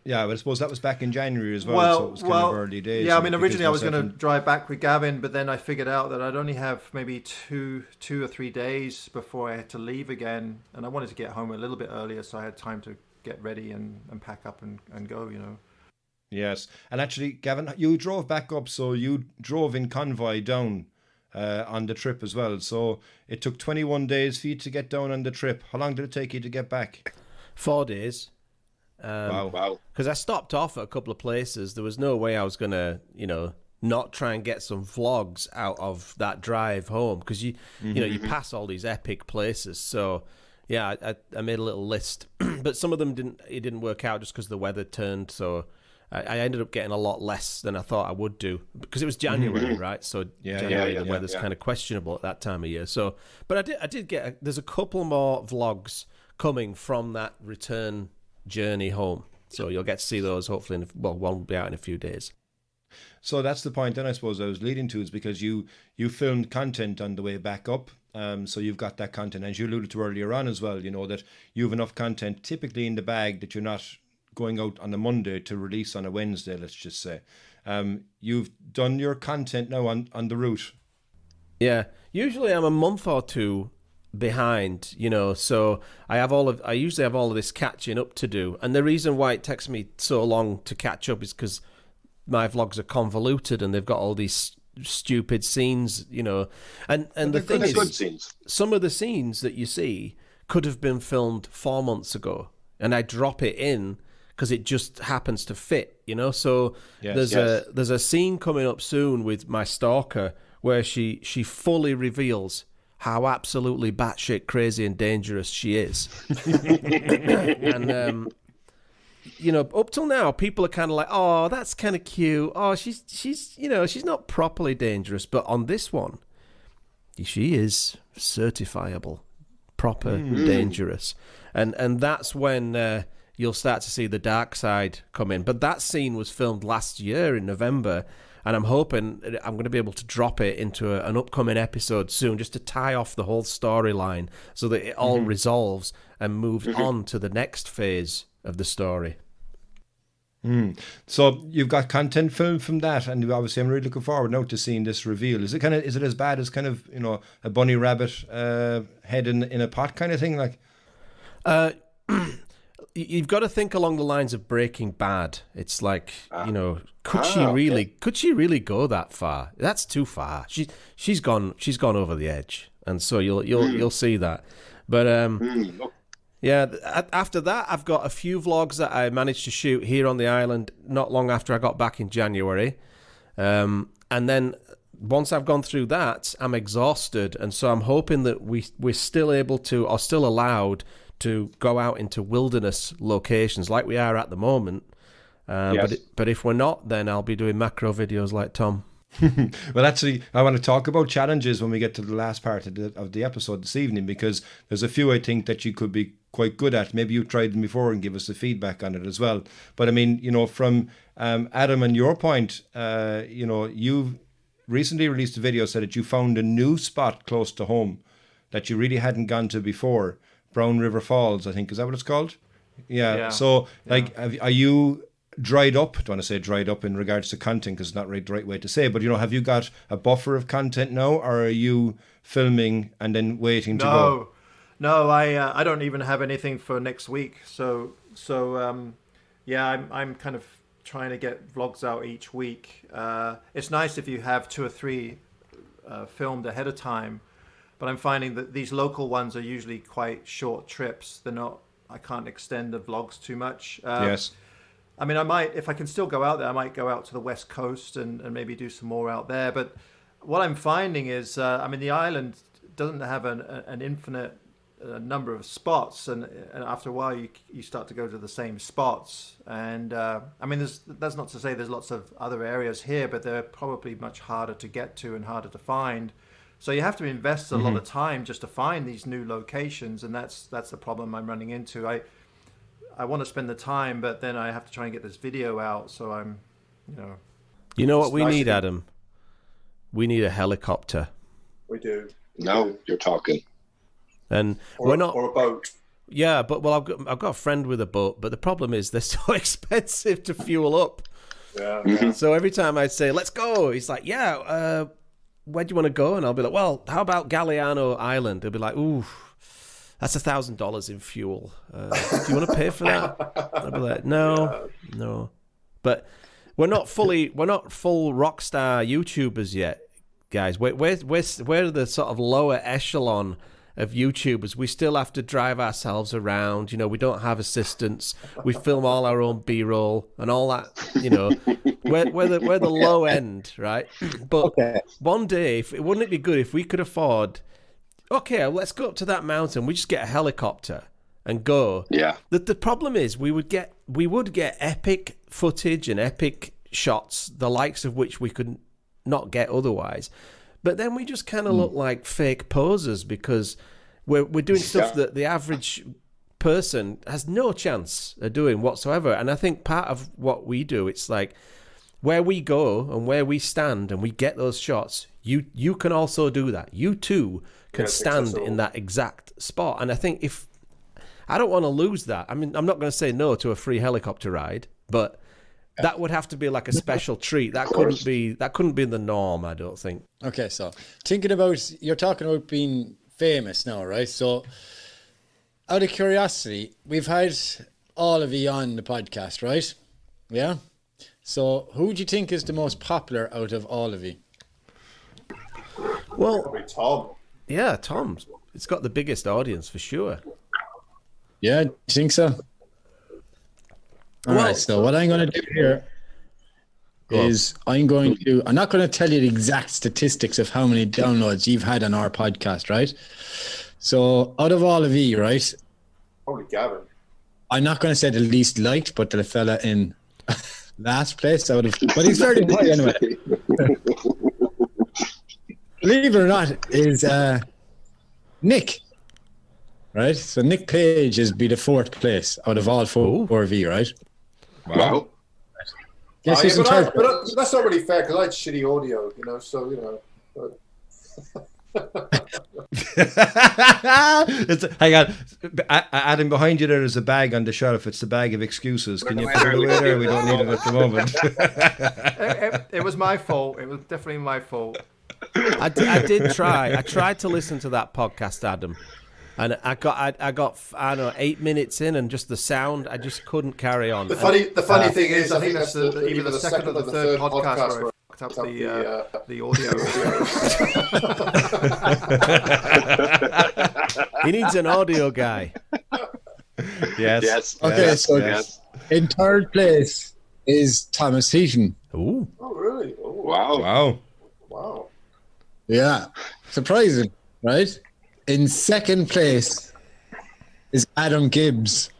Yeah, but I suppose that was back in January as well, Well, so it was kind of early days. Yeah, I mean, originally I was going to drive back with Gavin, but then I figured out that I'd only have maybe two or 3 days before I had to leave again, and I wanted to get home a little bit earlier, so I had time to get ready and pack up and go, you know. Yes, and actually, Gavin, you drove back up, so you drove in convoy down on the trip as well. So it took 21 days for you to get down on the trip. How long did it take you to get back? 4 days. Wow. Because I stopped off at a couple of places. There was no way I was going to, you know, not try and get some vlogs out of that drive home. Because, you know, you pass all these epic places. So, yeah, I made a little list. But some of them didn't work out just because the weather turned. So I ended up getting a lot less than I thought I would do. Because it was January, right? So January, the weather's kind of questionable at that time of year. So, but I did get, there's a couple more vlogs coming from that return journey home, so you'll get to see those hopefully one will be out in a few days. So that's the point then I suppose I was leading to, is because you filmed content on the way back up, so you've got that content, as you alluded to earlier on as well, you know, that you have enough content typically in the bag that you're not going out on a Monday to release on a Wednesday, let's just say. You've done your content now on the route. Yeah, usually I'm a month or two behind, you know, so I usually have all of this catching up to do, and the reason why it takes me so long to catch up is because my vlogs are convoluted and they've got all these stupid scenes, you know, and the thing is, good scenes. Some of the scenes that you see could have been filmed 4 months ago, and I drop it in because it just happens to fit, you know. So there's a scene coming up soon with my stalker where she fully reveals how absolutely batshit crazy and dangerous she is. And, you know, up till now, people are kind of like, oh, that's kind of cute. Oh, she's you know, she's not properly dangerous. But on this one, she is certifiable, proper dangerous. And that's when you'll start to see the dark side come in. But that scene was filmed last year in November. and I'm hoping I'm going to be able to drop it into an upcoming episode soon, just to tie off the whole storyline so that it all resolves and moves on to the next phase of the story. So you've got content filmed from that, and obviously I'm really looking forward now to seeing this reveal. Is it as bad as kind of, you know, a bunny rabbit head in a pot kind of thing? Like, you've got to think along the lines of Breaking Bad. It's like, you know, could she really go that far? That's too far. She's gone over the edge, and so you'll see that. But yeah, after that, I've got a few vlogs that I managed to shoot here on the island not long after I got back in January. And then once I've gone through that, I'm exhausted. And so I'm hoping that we're still able to, or still allowed to go out into wilderness locations like we are at the moment. But if we're not, then I'll be doing macro videos like Tom. Well, actually, I want to talk about challenges when we get to the last part of the episode this evening, because there's a few I think that you could be quite good at. Maybe you've tried them before and give us the feedback on it as well. But I mean, you know, from Adam and your point, you know, you've recently released a video said that you found a new spot close to home that you really hadn't gone to before. Brown River Falls, I think. Is that what it's called? Yeah. So, like, are you dried up? I don't want to say dried up in regards to content, because it's not the right way to say, but, you know, have you got a buffer of content now, or are you filming and then waiting to go? No, I don't even have anything for next week. So yeah, I'm kind of trying to get vlogs out each week. It's nice if you have 2 or 3 filmed ahead of time, but I'm finding that these local ones are usually quite short trips. I can't extend the vlogs too much. Yes. I mean, I might, if I can still go out there, I might go out to the West Coast and maybe do some more out there. But what I'm finding is, I mean, the island doesn't have an infinite number of spots, and after a while you start to go to the same spots. And I mean, that's not to say there's lots of other areas here, but they're probably much harder to get to and harder to find. So you have to invest a lot of time just to find these new locations, and that's the problem I'm running into. I want to spend the time, but then I have to try and get this video out. So I'm, You know what we need, Adam? We need a helicopter. We do. No, you're talking. And or a boat. Yeah, but I've got a friend with a boat, but the problem is they're so expensive to fuel up. Yeah. So every time I say, let's go, he's like, yeah, where do you want to go? And I'll be like, well, how about Galliano Island? He'll be like, ooh, that's $1,000 in fuel. Do you want to pay for that? I'll be like, no. But we're not full rock star YouTubers yet, guys. We're the sort of lower echelon of YouTubers. We still have to drive ourselves around. You know, we don't have assistants. We film all our own B-roll and all that. You know, we're the low end, right? But one day, wouldn't it be good if we could afford? Okay, let's go up to that mountain. We just get a helicopter and go. Yeah. The problem is we would get epic footage and epic shots, the likes of which we could not get otherwise. But then we just kind of look like fake posers because we're doing stuff that the average person has no chance of doing whatsoever. And I think part of what we do, it's like where we go and where we stand and we get those shots, you can also do that. You too can stand in that exact spot. And I think I don't want to lose that. I mean, I'm not going to say no to a free helicopter ride, but that would have to be like a special treat. That couldn't be the norm, I don't think. Okay, so you're talking about being famous now, right? So out of curiosity, we've had all of you on the podcast, right? Yeah? So who do you think is the most popular out of all of you? Well, Probably Tom. Yeah, Tom's. It's got the biggest audience for sure. Yeah, do you think so? All right, so what I'm going to do here is I'm not going to tell you the exact statistics of how many downloads you've had on our podcast, right? So out of all of you, right? Probably Gavin. I'm not going to say the least liked, but the fella in last place but he's very high anyway. Believe it or not, is Nick. Right? So Nick Page is be the 4th place out of all four of you, right? Wow. Guess who's in third? But that's not really fair because I had shitty audio, you know. So you know. Hang on, Adam, behind you there's a bag on the shelf. It's the bag of excuses. Can you put it away there? We don't need it at the moment. It was my fault. It was definitely my fault. I did try. I tried to listen to that podcast, Adam, and I got I don't know 8 minutes in, and just the sound, I just couldn't carry on. The funny thing is, I think that's either the second or the third podcast where I fucked up the audio. He needs an audio guy. Yes. Okay, so in third place is Thomas Heaton. Ooh. Oh, really? Oh, Wow. wow. Yeah, surprising, right? In second place is Adam Gibbs.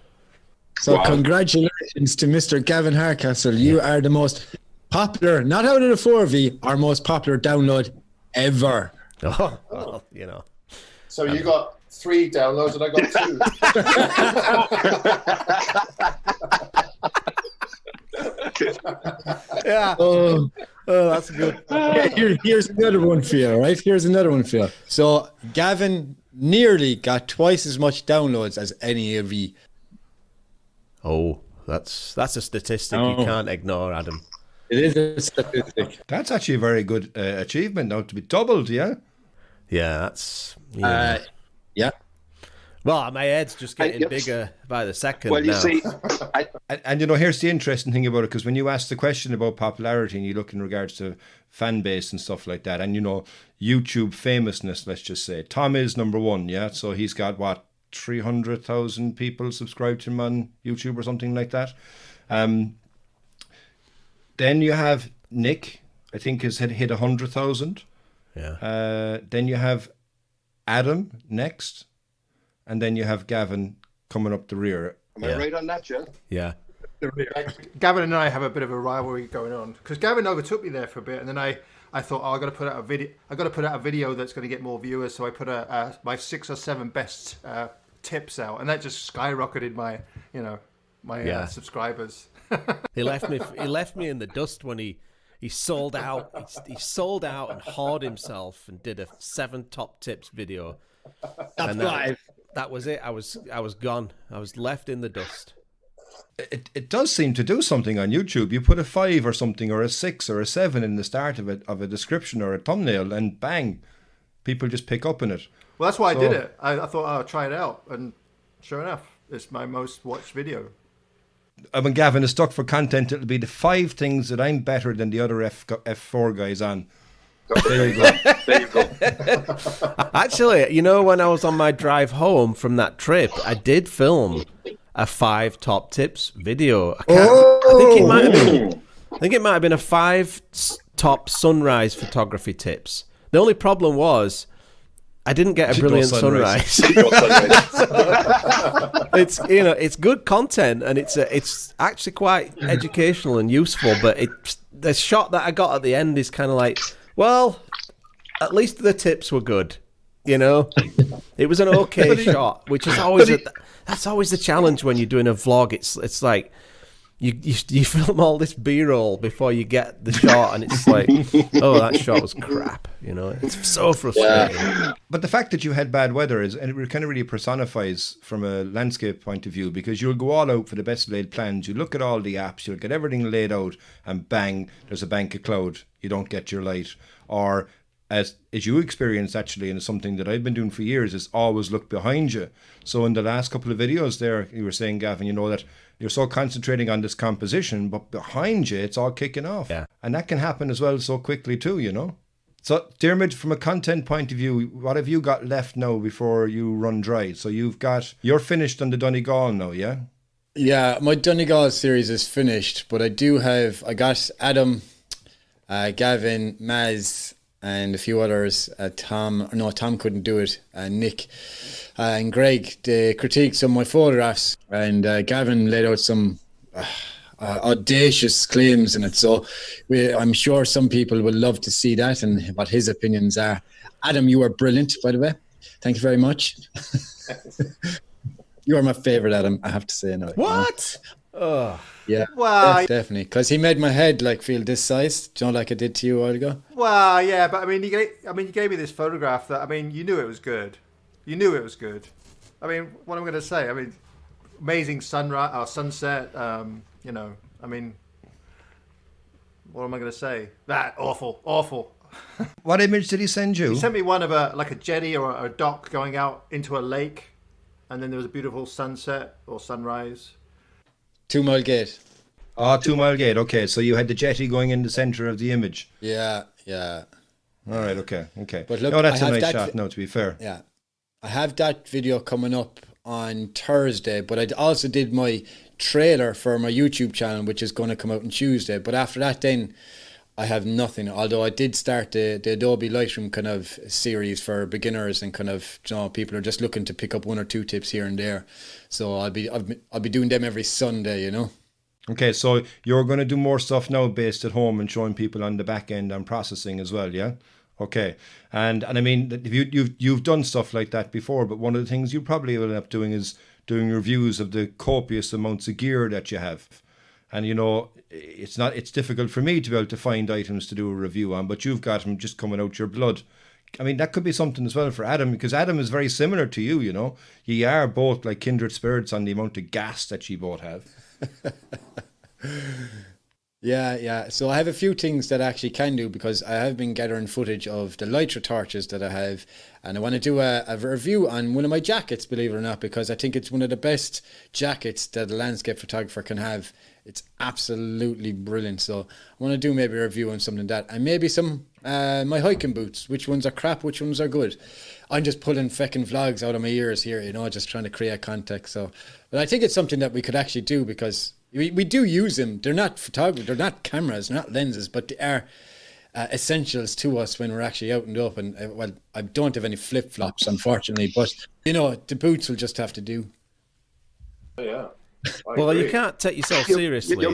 So congratulations to Mr. Gavin Hardcastle. You are the most popular, not out of the 4V, our most popular download ever. Oh, well, you know. So you got 3 downloads and I got 2. Yeah. Oh, that's good. okay, here's another one for you, right? Here's another one for you. So Gavin nearly got twice as much downloads as any of you. Oh, that's a statistic you can't ignore, Adam. It is a statistic. That's actually a very good achievement now to be doubled, yeah? Yeah, that's... Yeah. Well, my head's just getting bigger by the second Well, you now. see, And you know, here's the interesting thing about it, because when you ask the question about popularity and you look in regards to fan base and stuff like that, and you know, YouTube famousness, let's just say, Tom is number 1, yeah? So he's got, 300,000 people subscribed to him on YouTube or something like that. Then you have Nick, I think has hit 100,000. Yeah. Then you have Adam next, and then you have Gavin coming up the rear. am I right on that, Jill? Yeah. Gavin and I have a bit of a rivalry going on because Gavin overtook me there for a bit, and then I thought, I got to put out a video. I got to put out a video that's going to get more viewers. So I put my 6 or 7 best tips out, and that just skyrocketed my subscribers. He left me in the dust when he sold out. He sold out and hoarded himself and did a 7 top tips video. Top 5. That was it. I was gone. I was left in the dust. It does seem to do something on YouTube. You put a 5 or something, or a 6 or a 7 in the start of a description or a thumbnail, and bang, people just pick up on it. Well, that's why I did it. I thought I'll try it out, and sure enough, it's my most watched video. When Gavin is stuck for content, it'll be the 5 things that I'm better than the other F4 guys on. There you go. There you go. Actually, you know, when I was on my drive home from that trip, I did film a 5 top tips video. I think it might have been a 5 top sunrise photography tips. The only problem was I didn't get a brilliant sunrise. It's good content, and it's actually quite educational and useful. But the shot that I got at the end is kind of like, well, at least the tips were good. You know, it was an okay shot, which is always that's always the challenge when you're doing a vlog. It's like you film all this B-roll before you get the shot, and it's like, oh, that shot was crap. You know, it's so frustrating. Yeah. But the fact that you had bad weather and it kind of really personifies from a landscape point of view, because you'll go all out for the best laid plans. You look at all the apps, you'll get everything laid out, and bang, there's a bank of cloud. You don't get your light, or as you experienced actually, and it's something that I've been doing for years, is always look behind you. So in the last couple of videos there, you were saying, Gavin, you know, that you're so concentrating on this composition, but behind you, it's all kicking off. Yeah. And that can happen as well so quickly too, you know. So, Dermot, from a content point of view, what have you got left now before you run dry? So you're finished on the Donegal now, yeah? Yeah, my Donegal series is finished, but I got Adam, Gavin, Maz, and a few others. Tom couldn't do it. Nick and Greg, they critiqued some of my photographs, and Gavin laid out some audacious claims in it. So I'm sure some people will love to see that and what his opinions are. Adam, you are brilliant, by the way. Thank you very much. You are my favourite, Adam, I have to say. Now. What? Oh. Yeah, Well, definitely. Because he made my head like feel this size, you know, like I did to you a while ago. well, yeah, but I mean, you gave me this photograph that, I mean, you knew it was good. You knew it was good. I mean, what am I going to say? I mean, amazing sunrise or sunset. You know, I mean, what am I going to say? That awful. What image did he send you? He sent me one of a jetty or a dock going out into a lake, and then there was a beautiful sunset or sunrise. 2 Mile Gate. Oh, 2 Mile Gate. Okay, so you had the jetty going in the centre of the image. Yeah. All right, okay. But look, no, that's I a have nice that shot, no, to be fair. Yeah. I have that video coming up on Thursday, but I also did my trailer for my YouTube channel, which is going to come out on Tuesday. But after that, then I have nothing. Although I did start the Adobe Lightroom kind of series for beginners and kind of, you know, people are just looking to pick up 1 or 2 tips here and there. So I'll be doing them every Sunday, you know. Okay, so you're going to do more stuff now based at home and showing people on the back end and processing as well, yeah? Okay, and I mean, if you've done stuff like that before, but one of the things you probably will end up doing is doing reviews of the copious amounts of gear that you have. And you know, it's difficult for me to be able to find items to do a review on, but you've got them just coming out your blood. I mean, that could be something as well for Adam, because Adam is very similar to you, you know. Ye are both like kindred spirits on the amount of gas that ye both have. Yeah. So I have a few things that I actually can do, because I have been gathering footage of the Lytra torches that I have, and I want to do a review on one of my jackets, believe it or not, because I think it's one of the best jackets that a landscape photographer can have. It's absolutely brilliant. So I want to do maybe a review on something like that, and maybe some my hiking boots, which ones are crap, which ones are good. I'm just pulling feckin' vlogs out of my ears here, you know, just trying to create context. So, but I think it's something that we could actually do, because we do use them. They're not photography, they're not cameras, they're not lenses, but they are essentials to us when we're actually out and up. And well, I don't have any flip flops, unfortunately, but you know, the boots will just have to do. Yeah. Well, you can't take yourself seriously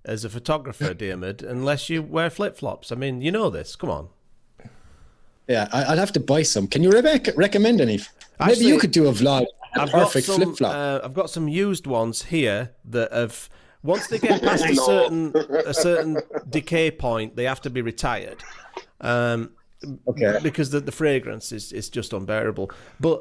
as a photographer, Diarmid, unless you wear flip flops. I mean, you know this. Come on. Yeah, I'd have to buy some. Can you recommend any? Maybe you could do a vlog. Perfect flip flop. I've got some used ones here that have, once they get past a certain decay point, they have to be retired. Okay. Because the fragrance is just unbearable. But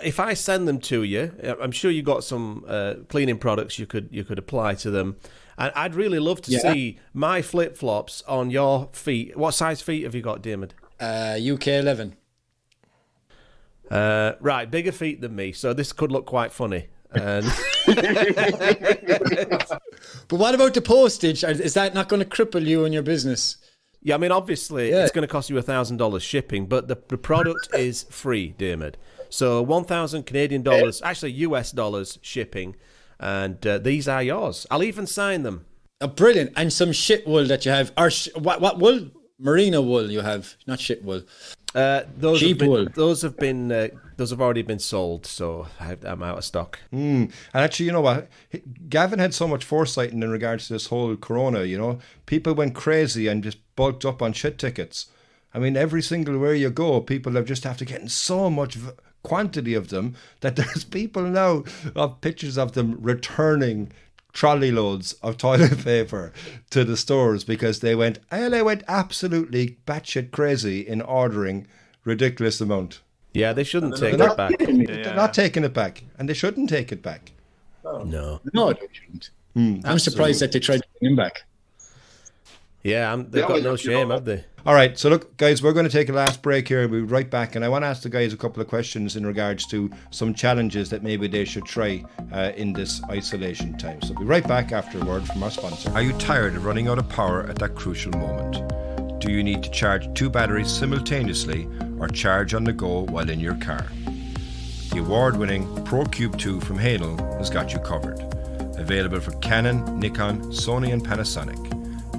if I send them to you, I'm sure you got some cleaning products you could apply to them. And I'd really love to see my flip flops on your feet. What size feet have you got, Diarmid? UK 11. Right, bigger feet than me, so this could look quite funny. But what about the postage? Is that not going to cripple you and your business? Yeah, I mean, obviously, it's going to cost you $1,000 shipping, but the product is free, Diarmid. So 1,000 Canadian dollars, actually US dollars shipping, and these are yours. I'll even sign them. Oh, brilliant. And some shit wool that you have. Or what wool? Merino wool you have, not shit wool. Those Cheap wool. Those have already been sold, so I'm out of stock. And actually, you know what? Gavin had so much foresight in regards to this whole corona, you know. People went crazy and just bulked up on shit tickets. I mean, every single where you go, people have to get in so much quantity of them that there's people now of pictures of them returning trolley loads of toilet paper to the stores because they went absolutely batshit crazy in ordering ridiculous amount. Yeah, they shouldn't take it back. They're not taking it back, and they shouldn't take it back. No, they shouldn't. I'm surprised that they tried to bring him back. Yeah, they've got no shame, have they? All right, so look, guys, we're going to take a last break here. We'll be right back, and I want to ask the guys a couple of questions in regards to some challenges that maybe they should try in this isolation time. So we'll be right back after a word from our sponsor. Are you tired of running out of power at that crucial moment? Do you need to charge 2 batteries simultaneously or charge on the go while in your car? The award-winning ProCube 2 from Hainel has got you covered. Available for Canon, Nikon, Sony and Panasonic.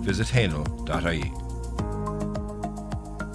Visit hainel.ie.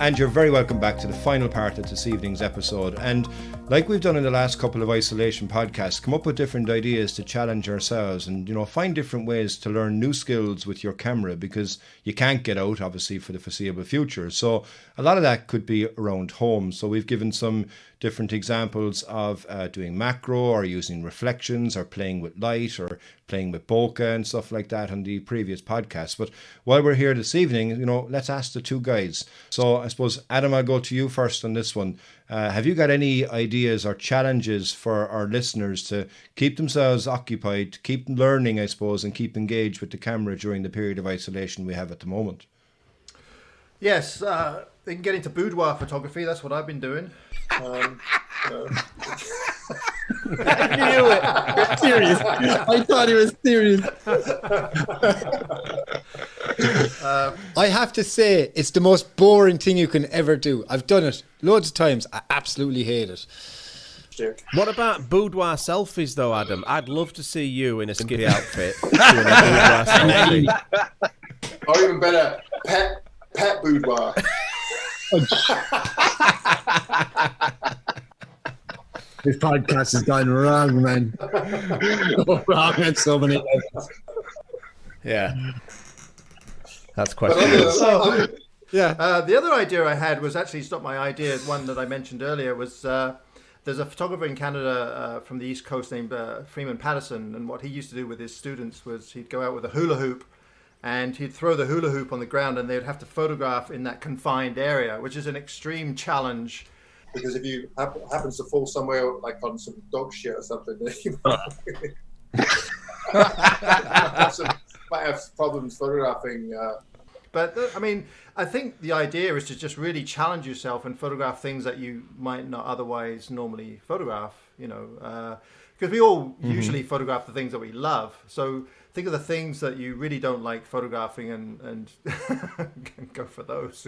And you're very welcome back to the final part of this evening's episode. And like we've done in the last couple of isolation podcasts, come up with different ideas to challenge ourselves and, find different ways to learn new skills with your camera, because you can't get out, obviously, for the foreseeable future. So a lot of that could be around home. So we've given some different examples of doing macro or using reflections or playing with light or playing with bokeh and stuff like that on the previous podcast. But while we're here this evening, let's ask the two guys. So I suppose, Adam, I'll go to you first on this one. Have you got any ideas or challenges for our listeners to keep themselves occupied, keep learning, I suppose, and keep engaged with the camera during the period of isolation we have at the moment? Yes, they can get into boudoir photography. That's what I've been doing. I knew it. Serious. I thought he was serious. I have to say, it's the most boring thing you can ever do. I've done it loads of times. I absolutely hate it. What about boudoir selfies, though, Adam? I'd love to see you in a skimpy outfit doing a boudoir selfie. Or even better, pet boudoir. This podcast has gone wrong, man. Wrong at so many levels. Yeah. That's quite the other idea I had was actually, it's not my idea, one that I mentioned earlier was there's a photographer in Canada from the East Coast named Freeman Patterson, and what he used to do with his students was he'd go out with a hula hoop and he'd throw the hula hoop on the ground and they'd have to photograph in that confined area, which is an extreme challenge. Because if you happens to fall somewhere like on some dog shit or something, then you might have problems photographing. But I think the idea is to just really challenge yourself and photograph things that you might not otherwise normally photograph. Because we all usually photograph the things that we love. So think of the things that you really don't like photographing and go for those.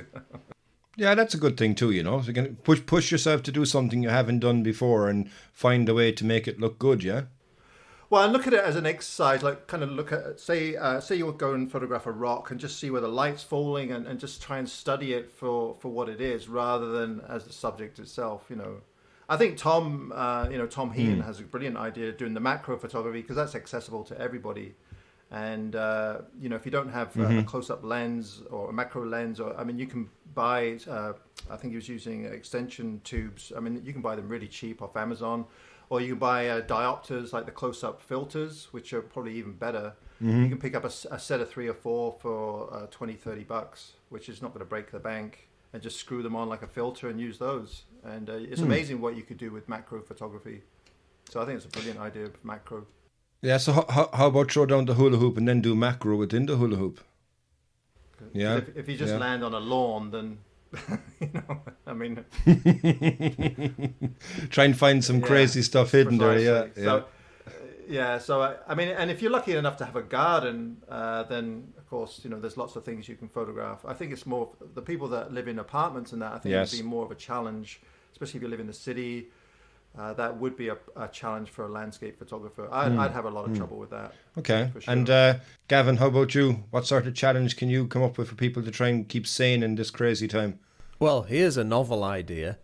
Yeah, that's a good thing too, So you can push yourself to do something you haven't done before and find a way to make it look good, yeah? Well, and look at it as an exercise, like kind of look at, say you would go and photograph a rock and just see where the light's falling and just try and study it for what it is rather than as the subject itself, I think Tom Heaton has a brilliant idea of doing the macro photography because that's accessible to everybody. And, if you don't have a close-up lens or a macro lens, you can buy, I think he was using extension tubes. You can buy them really cheap off Amazon, or you can buy diopters like the close-up filters, which are probably even better. You can pick up a set of 3 or 4 for $20-$30, which is not going to break the bank, and just screw them on like a filter and use those. And it's amazing what you could do with macro photography. So I think it's a brilliant idea of macro. Yeah, so how about throw down the hula hoop and then do macro within the hula hoop? Yeah. If you just land on a lawn, then, Try and find some crazy stuff hidden precisely. there, and if you're lucky enough to have a garden, then, of course, there's lots of things you can photograph. I think it's more, the people that live in apartments and that, I think it'd be more of a challenge, especially if you live in the city. That would be a challenge for a landscape photographer. I'd have a lot of trouble with that. Okay. For sure. And Gavin, how about you? What sort of challenge can you come up with for people to try and keep sane in this crazy time? Well, here's a novel idea.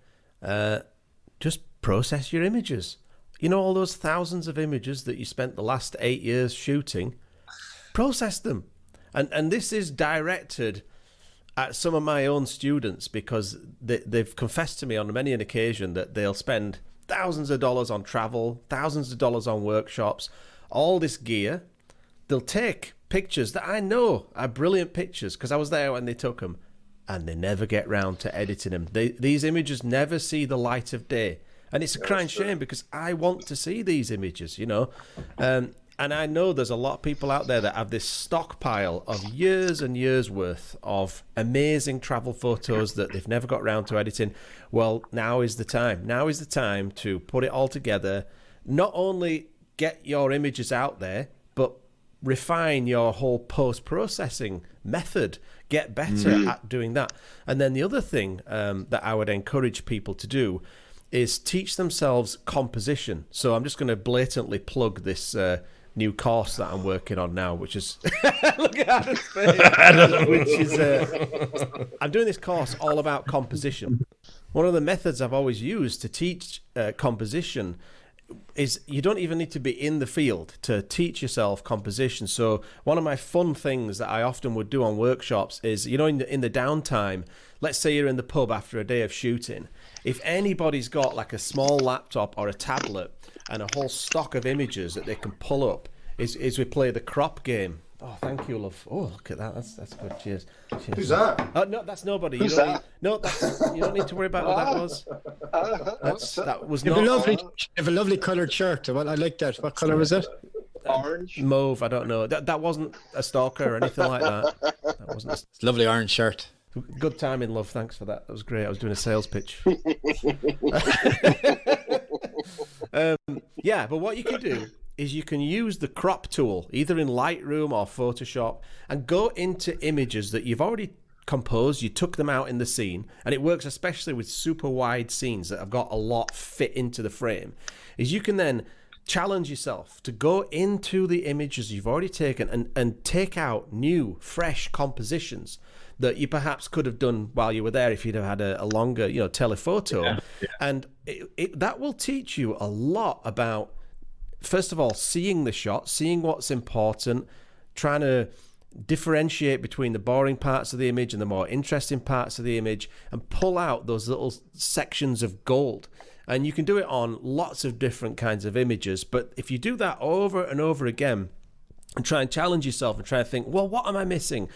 Just process your images. All those thousands of images that you spent the last 8 years shooting, process them. And this is directed at some of my own students because they've confessed to me on many an occasion that they'll spend thousands of dollars on travel, thousands of dollars on workshops, all this gear. They'll take pictures that I know are brilliant pictures because I was there when they took them, and they never get round to editing them. These images never see the light of day. And it's a crying shame because I want to see these images, And I know there's a lot of people out there that have this stockpile of years and years worth of amazing travel photos that they've never got round to editing. Well, now is the time. Now is the time to put it all together. Not only get your images out there, but refine your whole post-processing method. Get better at doing that. And then the other thing that I would encourage people to do is teach themselves composition. So I'm just going to blatantly plug this new course that I'm working on now, which is look at Adam's face, which is I'm doing this course all about composition. One of the methods I've always used to teach composition is you don't even need to be in the field to teach yourself composition. So one of my fun things that I often would do on workshops is, you know, in the downtime, let's say you're in the pub after a day of shooting. If anybody's got like a small laptop or a tablet and a whole stock of images that they can pull up, is we play the crop game. Oh, thank you, love. Oh, look at that. That's good. Cheers. Cheers. Who's that? Oh, no, that's nobody. Who's you don't that? you don't need to worry about what that was. That was You have not a lovely coloured shirt. Well, I like that. What colour was it? Orange. mauve. I don't know. That wasn't a stalker or anything like that. That wasn't. It's a lovely orange shirt. Good timing, love. Thanks for that. That was great. I was doing a sales pitch. Yeah, but what you can do is you can use the crop tool, either in Lightroom or Photoshop, and go into images that you've already composed. You took them out in the scene, and it works especially with super wide scenes that have got a lot fit into the frame, is you can then challenge yourself to go into the images you've already taken and take out new, fresh compositions that you perhaps could have done while you were there if you'd have had a longer, you know, telephoto. Yeah. And that will teach you a lot about, first of all, seeing the shot, seeing what's important, trying to differentiate between the boring parts of the image and the more interesting parts of the image, and pull out those little sections of gold. And you can do it on lots of different kinds of images. But if you do that over and over again and try and challenge yourself and try to think, well, what am I missing?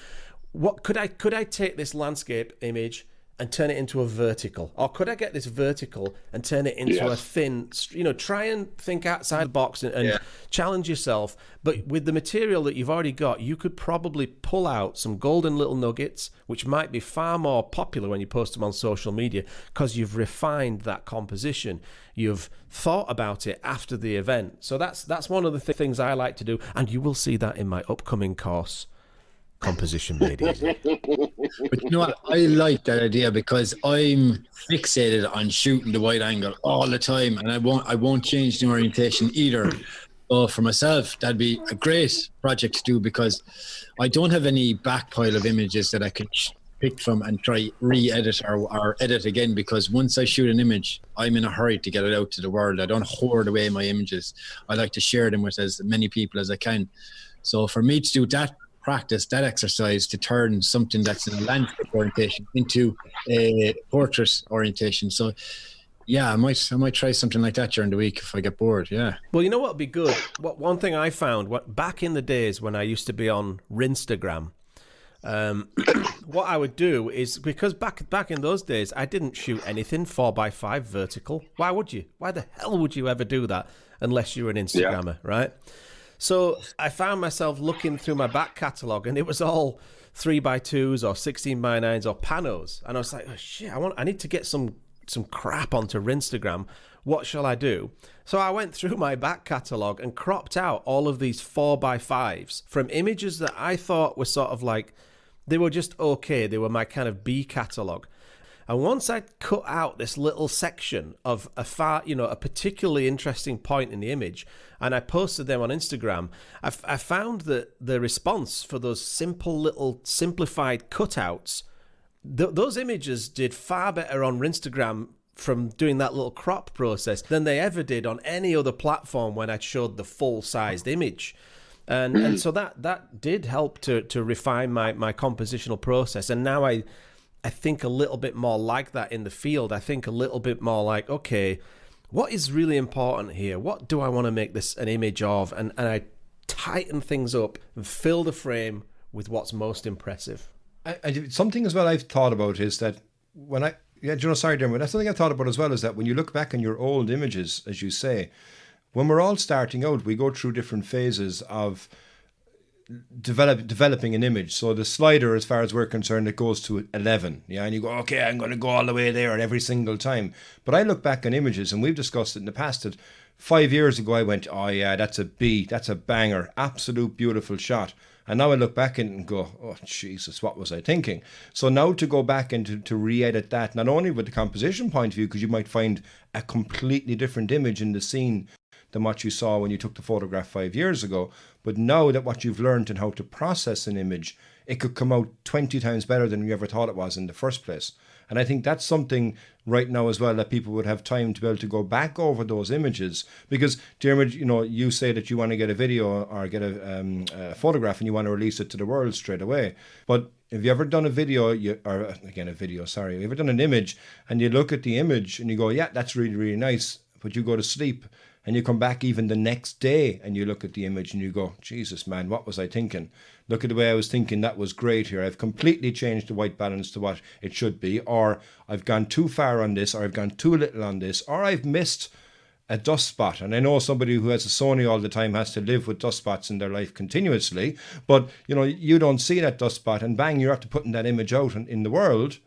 What could I take this landscape image and turn it into a vertical? Or could I get this vertical and turn it into a thin, you know, try and think outside the box and challenge yourself. But with the material that you've already got, you could probably pull out some golden little nuggets, which might be far more popular when you post them on social media, because you've refined that composition. You've thought about it after the event. So that's one of the things I like to do. And you will see that in my upcoming course, Composition Made Easy. But you know what? I like that idea because I'm fixated on shooting the wide angle all the time, and I won't change the orientation either. So for myself, that'd be a great project to do because I don't have any back pile of images that I can pick from and try re-edit or edit again, because once I shoot an image, I'm in a hurry to get it out to the world. I don't hoard away my images. I like to share them with as many people as I can. So for me to do that, practice that exercise to turn something that's in a landscape orientation into a portrait orientation. So yeah, I might try something like that during the week if I get bored. Yeah. Well, you know what would be good? One thing I found, back in the days when I used to be on Rinstagram, what I would do is, because back in those days I didn't shoot anything 4x5 vertical. Why would you? Why the hell would you ever do that unless you're an Instagrammer, right? So I found myself looking through my back catalogue, and it was all 3x2s or 16x9s or panos, and I was like, oh shit, I need to get some crap onto Rinstagram. What shall I do? So I went through my back catalogue and cropped out all of these 4x5s from images that I thought were sort of like, they were just okay. They were my kind of B catalogue. And once I cut out this little section of a particularly interesting point in the image, and I posted them on Instagram, I found that the response for those simple little simplified cutouts, those images did far better on Instagram from doing that little crop process than they ever did on any other platform when I showed the full-sized image. And so that did help to refine my compositional process. And now I think a little bit more like that in the field. I think a little bit more like, okay, what is really important here? What do I want to make this an image of? And I tighten things up and fill the frame with what's most impressive. Something as well I've thought about is that sorry, Darren, but that's something I've thought about as well, is that when you look back on your old images, as you say, when we're all starting out, we go through different phases of developing an image. So the slider, as far as we're concerned, it goes to 11, and you go, okay, I'm going to go all the way there every single time. But I look back on images, and we've discussed it in the past, that 5 years ago I went, oh yeah, that's a B, that's a banger, absolute beautiful shot. And now I look back and go, oh Jesus, what was I thinking? So now to go back and to re-edit that, not only with the composition point of view, because you might find a completely different image in the scene than what you saw when you took the photograph 5 years ago. But now that what you've learned and how to process an image, it could come out 20 times better than you ever thought it was in the first place. And I think that's something right now as well, that people would have time to be able to go back over those images. Because, Dermot, you know, you say that you want to get a video or get a photograph and you want to release it to the world straight away. But have you ever done a video, have you ever done an image and you look at the image and you go, yeah, that's really, really nice, but you go to sleep and you come back even the next day and you look at the image and you go, Jesus, man, what was I thinking? Look at the way I was thinking, that was great here. I've completely changed the white balance to what it should be, or I've gone too far on this, or I've gone too little on this, or I've missed a dust spot. And I know somebody who has a Sony all the time has to live with dust spots in their life continuously, but you know, you don't see that dust spot and bang, you're after putting that image out in the world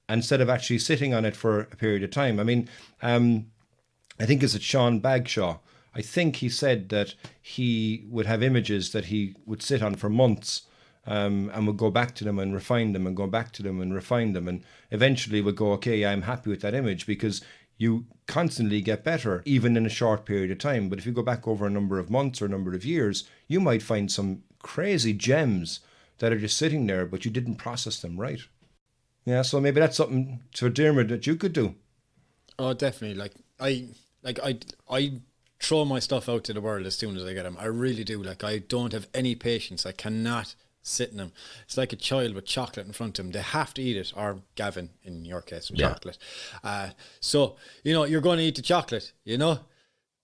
instead of actually sitting on it for a period of time. I mean, I think it's Sean Bagshaw. I think he said that he would have images that he would sit on for months and would go back to them and refine them and go back to them and refine them. And eventually would go, okay, yeah, I'm happy with that image, because you constantly get better, even in a short period of time. But if you go back over a number of months or a number of years, you might find some crazy gems that are just sitting there, but you didn't process them right. Yeah, so maybe that's something for Dermot that you could do. Oh, definitely. I throw my stuff out to the world as soon as I get them. I really do. Like, I don't have any patience. I cannot sit in them. It's like a child with chocolate in front of them. They have to eat it, or Gavin, in your case, with chocolate. So, you know, you're going to eat the chocolate, you know?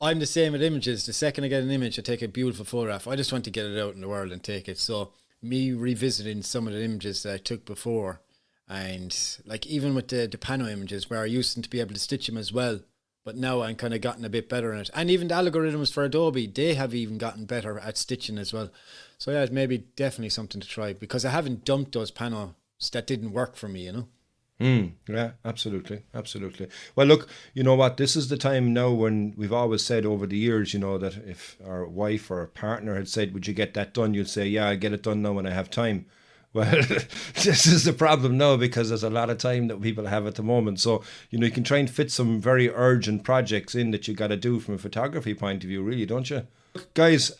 I'm the same with images. The second I get an image, I take a beautiful photograph. I just want to get it out in the world and take it. So, me revisiting some of the images that I took before, and like even with the pano images, where I used to be able to stitch them as well, but now I'm kind of gotten a bit better in it. And even the algorithms for Adobe, they have even gotten better at stitching as well. So yeah, it's maybe definitely something to try, because I haven't dumped those panos that didn't work for me, you know? Yeah, absolutely. Well, look, you know what? This is the time now when we've always said over the years, you know, that if our wife or our partner had said, would you get that done? You'd say, yeah, I'll get it done now when I have time. Well, this is the problem now, because there's a lot of time that people have at the moment. So, you know, you can try and fit some very urgent projects in that you got to do from a photography point of view, really, don't you? Guys,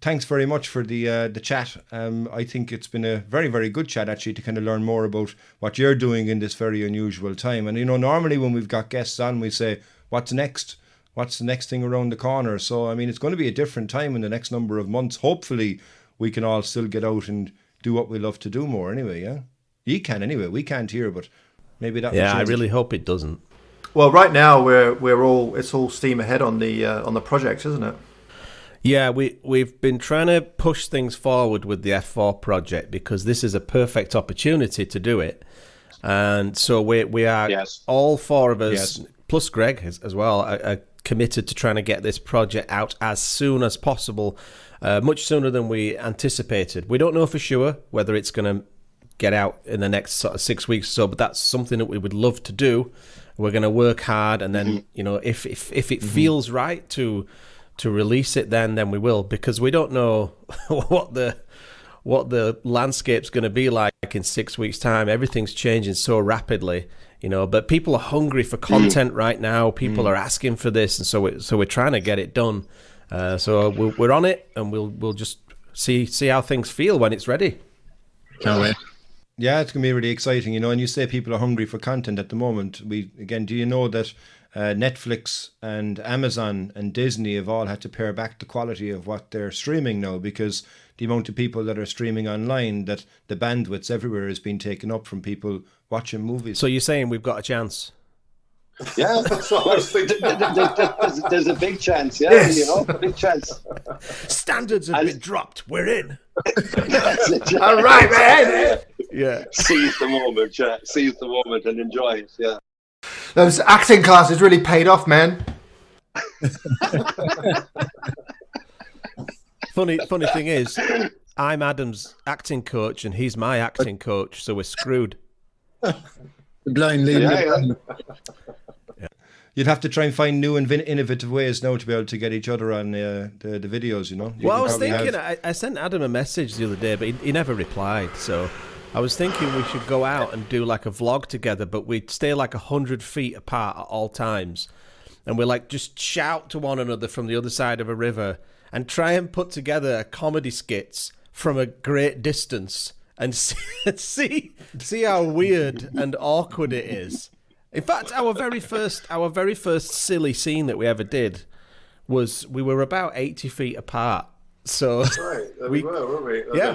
thanks very much for the chat. I think it's been a very, very good chat, actually, to kind of learn more about what you're doing in this very unusual time. And, you know, normally when we've got guests on, we say, what's next? What's the next thing around the corner? So, I mean, it's going to be a different time in the next number of months. Hopefully, we can all still get out and do what we love to do more anyway, yeah? You can anyway. We can't here, but maybe that will change. I really hope it doesn't. Well, right now it's all steam ahead on the project, isn't it? Yeah, we've been trying to push things forward with the F4 project, because this is a perfect opportunity to do it. And so we are, all four of us, plus Greg as well, are committed to trying to get this project out as soon as possible, much sooner than we anticipated. We don't know for sure whether it's going to get out in the next sort of 6 weeks or so, but that's something that we would love to do. We're going to work hard, and then, you know, if it feels right to release it, then we will, because we don't know what the landscape's going to be like in 6 weeks' time. Everything's changing so rapidly, you know. But people are hungry for content right now. People are asking for this, and so we're trying to get it done. So we're on it, and we'll just see how things feel when it's ready. Can't wait. Yeah, it's going to be really exciting, you know. And you say people are hungry for content at the moment. Do you know that Netflix and Amazon and Disney have all had to pare back the quality of what they're streaming now, because the amount of people that are streaming online, that the bandwidths everywhere has been taken up from people watching movies. So you're saying we've got a chance? Yeah, That's what I was thinking. there's a big chance, yeah, you know, a big chance. Standards have been dropped. We're in. All right, man. Yeah. Seize the moment and enjoy it, yeah. Those acting classes really paid off, man. Funny thing is, I'm Adam's acting coach and he's my acting coach, so we're screwed. The blind leading the blind. You'd have to try and find new and innovative ways now to be able to get each other on the videos, you know. Well, I was thinking, I sent Adam a message the other day, but he never replied, so I was thinking we should go out and do like a vlog together, but we'd stay like 100 feet apart at all times. and we like just shout to one another from the other side of a river and try and put together comedy skits from a great distance and see how weird and awkward it is. In fact, our very first silly scene that we ever did was we were about 80 feet apart. So right, we were, weren't we? Yeah.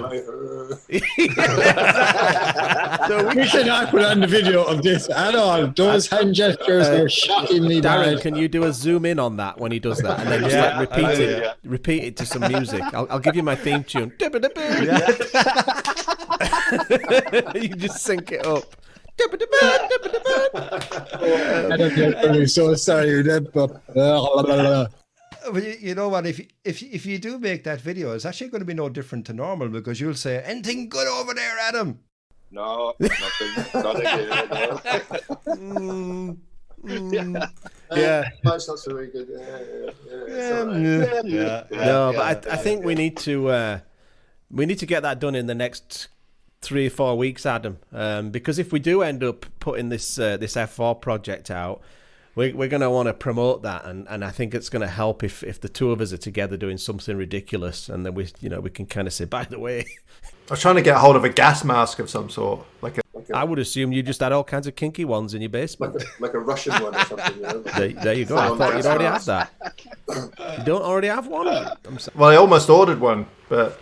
So we cannot put on the video of this at all. Those hand gestures were shockingly Darren, bad. can you do a zoom in on that when he does that, and then just repeat it to some music? I'll give you my theme tune. You just sync it up. I'm so sorry. But you know what? If you do make that video, it's actually going to be no different to normal, because you'll say, "Anything good over there, Adam?" No, nothing good. Yeah. That's not so very good. No, but I think we need to get that done in the next 3 or 4 weeks, Adam. Because if we do end up putting this F4 project out, we're going to want to promote that, and I think it's going to help if the two of us are together doing something ridiculous, and then we can kind of say, by the way. I was trying to get a hold of a gas mask of some sort, I would assume you just had all kinds of kinky ones in your basement. like a Russian one or something. You know? There you go. I thought you'd already have that. You don't already have one? Well, I almost ordered one, but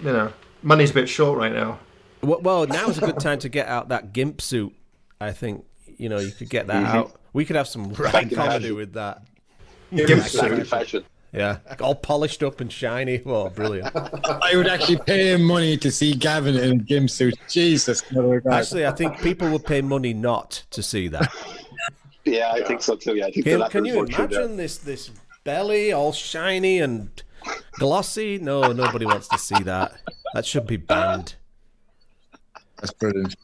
money's a bit short right now. Well, now's a good time to get out that gimp suit. I think you could get that out. We could have some right comedy with that. Gimp Suit. Fashion. Yeah, all polished up and shiny. Oh, brilliant. I would actually pay him money to see Gavin in a gym suit. Jesus. Actually, I think people would pay money not to see that. Yeah, I think so too. Yeah, I think Can you imagine this belly all shiny and glossy? No, nobody wants to see that. That should be banned. That's brilliant.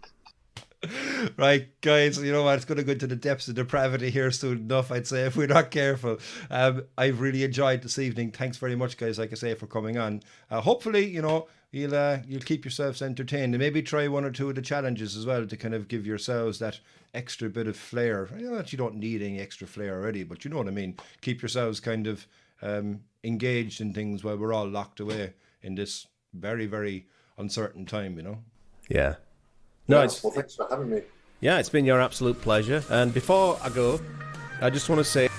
Right, guys, you know what? It's going to go into the depths of depravity here soon enough, I'd say, if we're not careful. I've really enjoyed this evening. Thanks very much, guys, like I say, for coming on. Hopefully, you'll keep yourselves entertained, and maybe try one or two of the challenges as well to kind of give yourselves that extra bit of flair. I know that you don't need any extra flair already, but you know what I mean. Keep yourselves kind of engaged in things while we're all locked away in this very, very uncertain time, Yeah. Well, thanks for having me. Yeah, it's been your absolute pleasure. And before I go, I just want to say,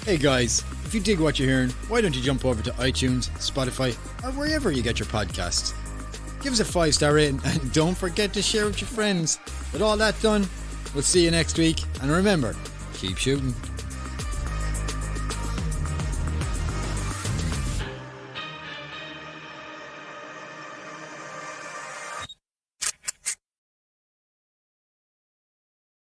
Hey guys, if you dig what you're hearing, why don't you jump over to iTunes, Spotify, or wherever you get your podcasts. Give us a 5-star rating, and don't forget to share with your friends. With all that done, we'll see you next week, and remember, keep shooting.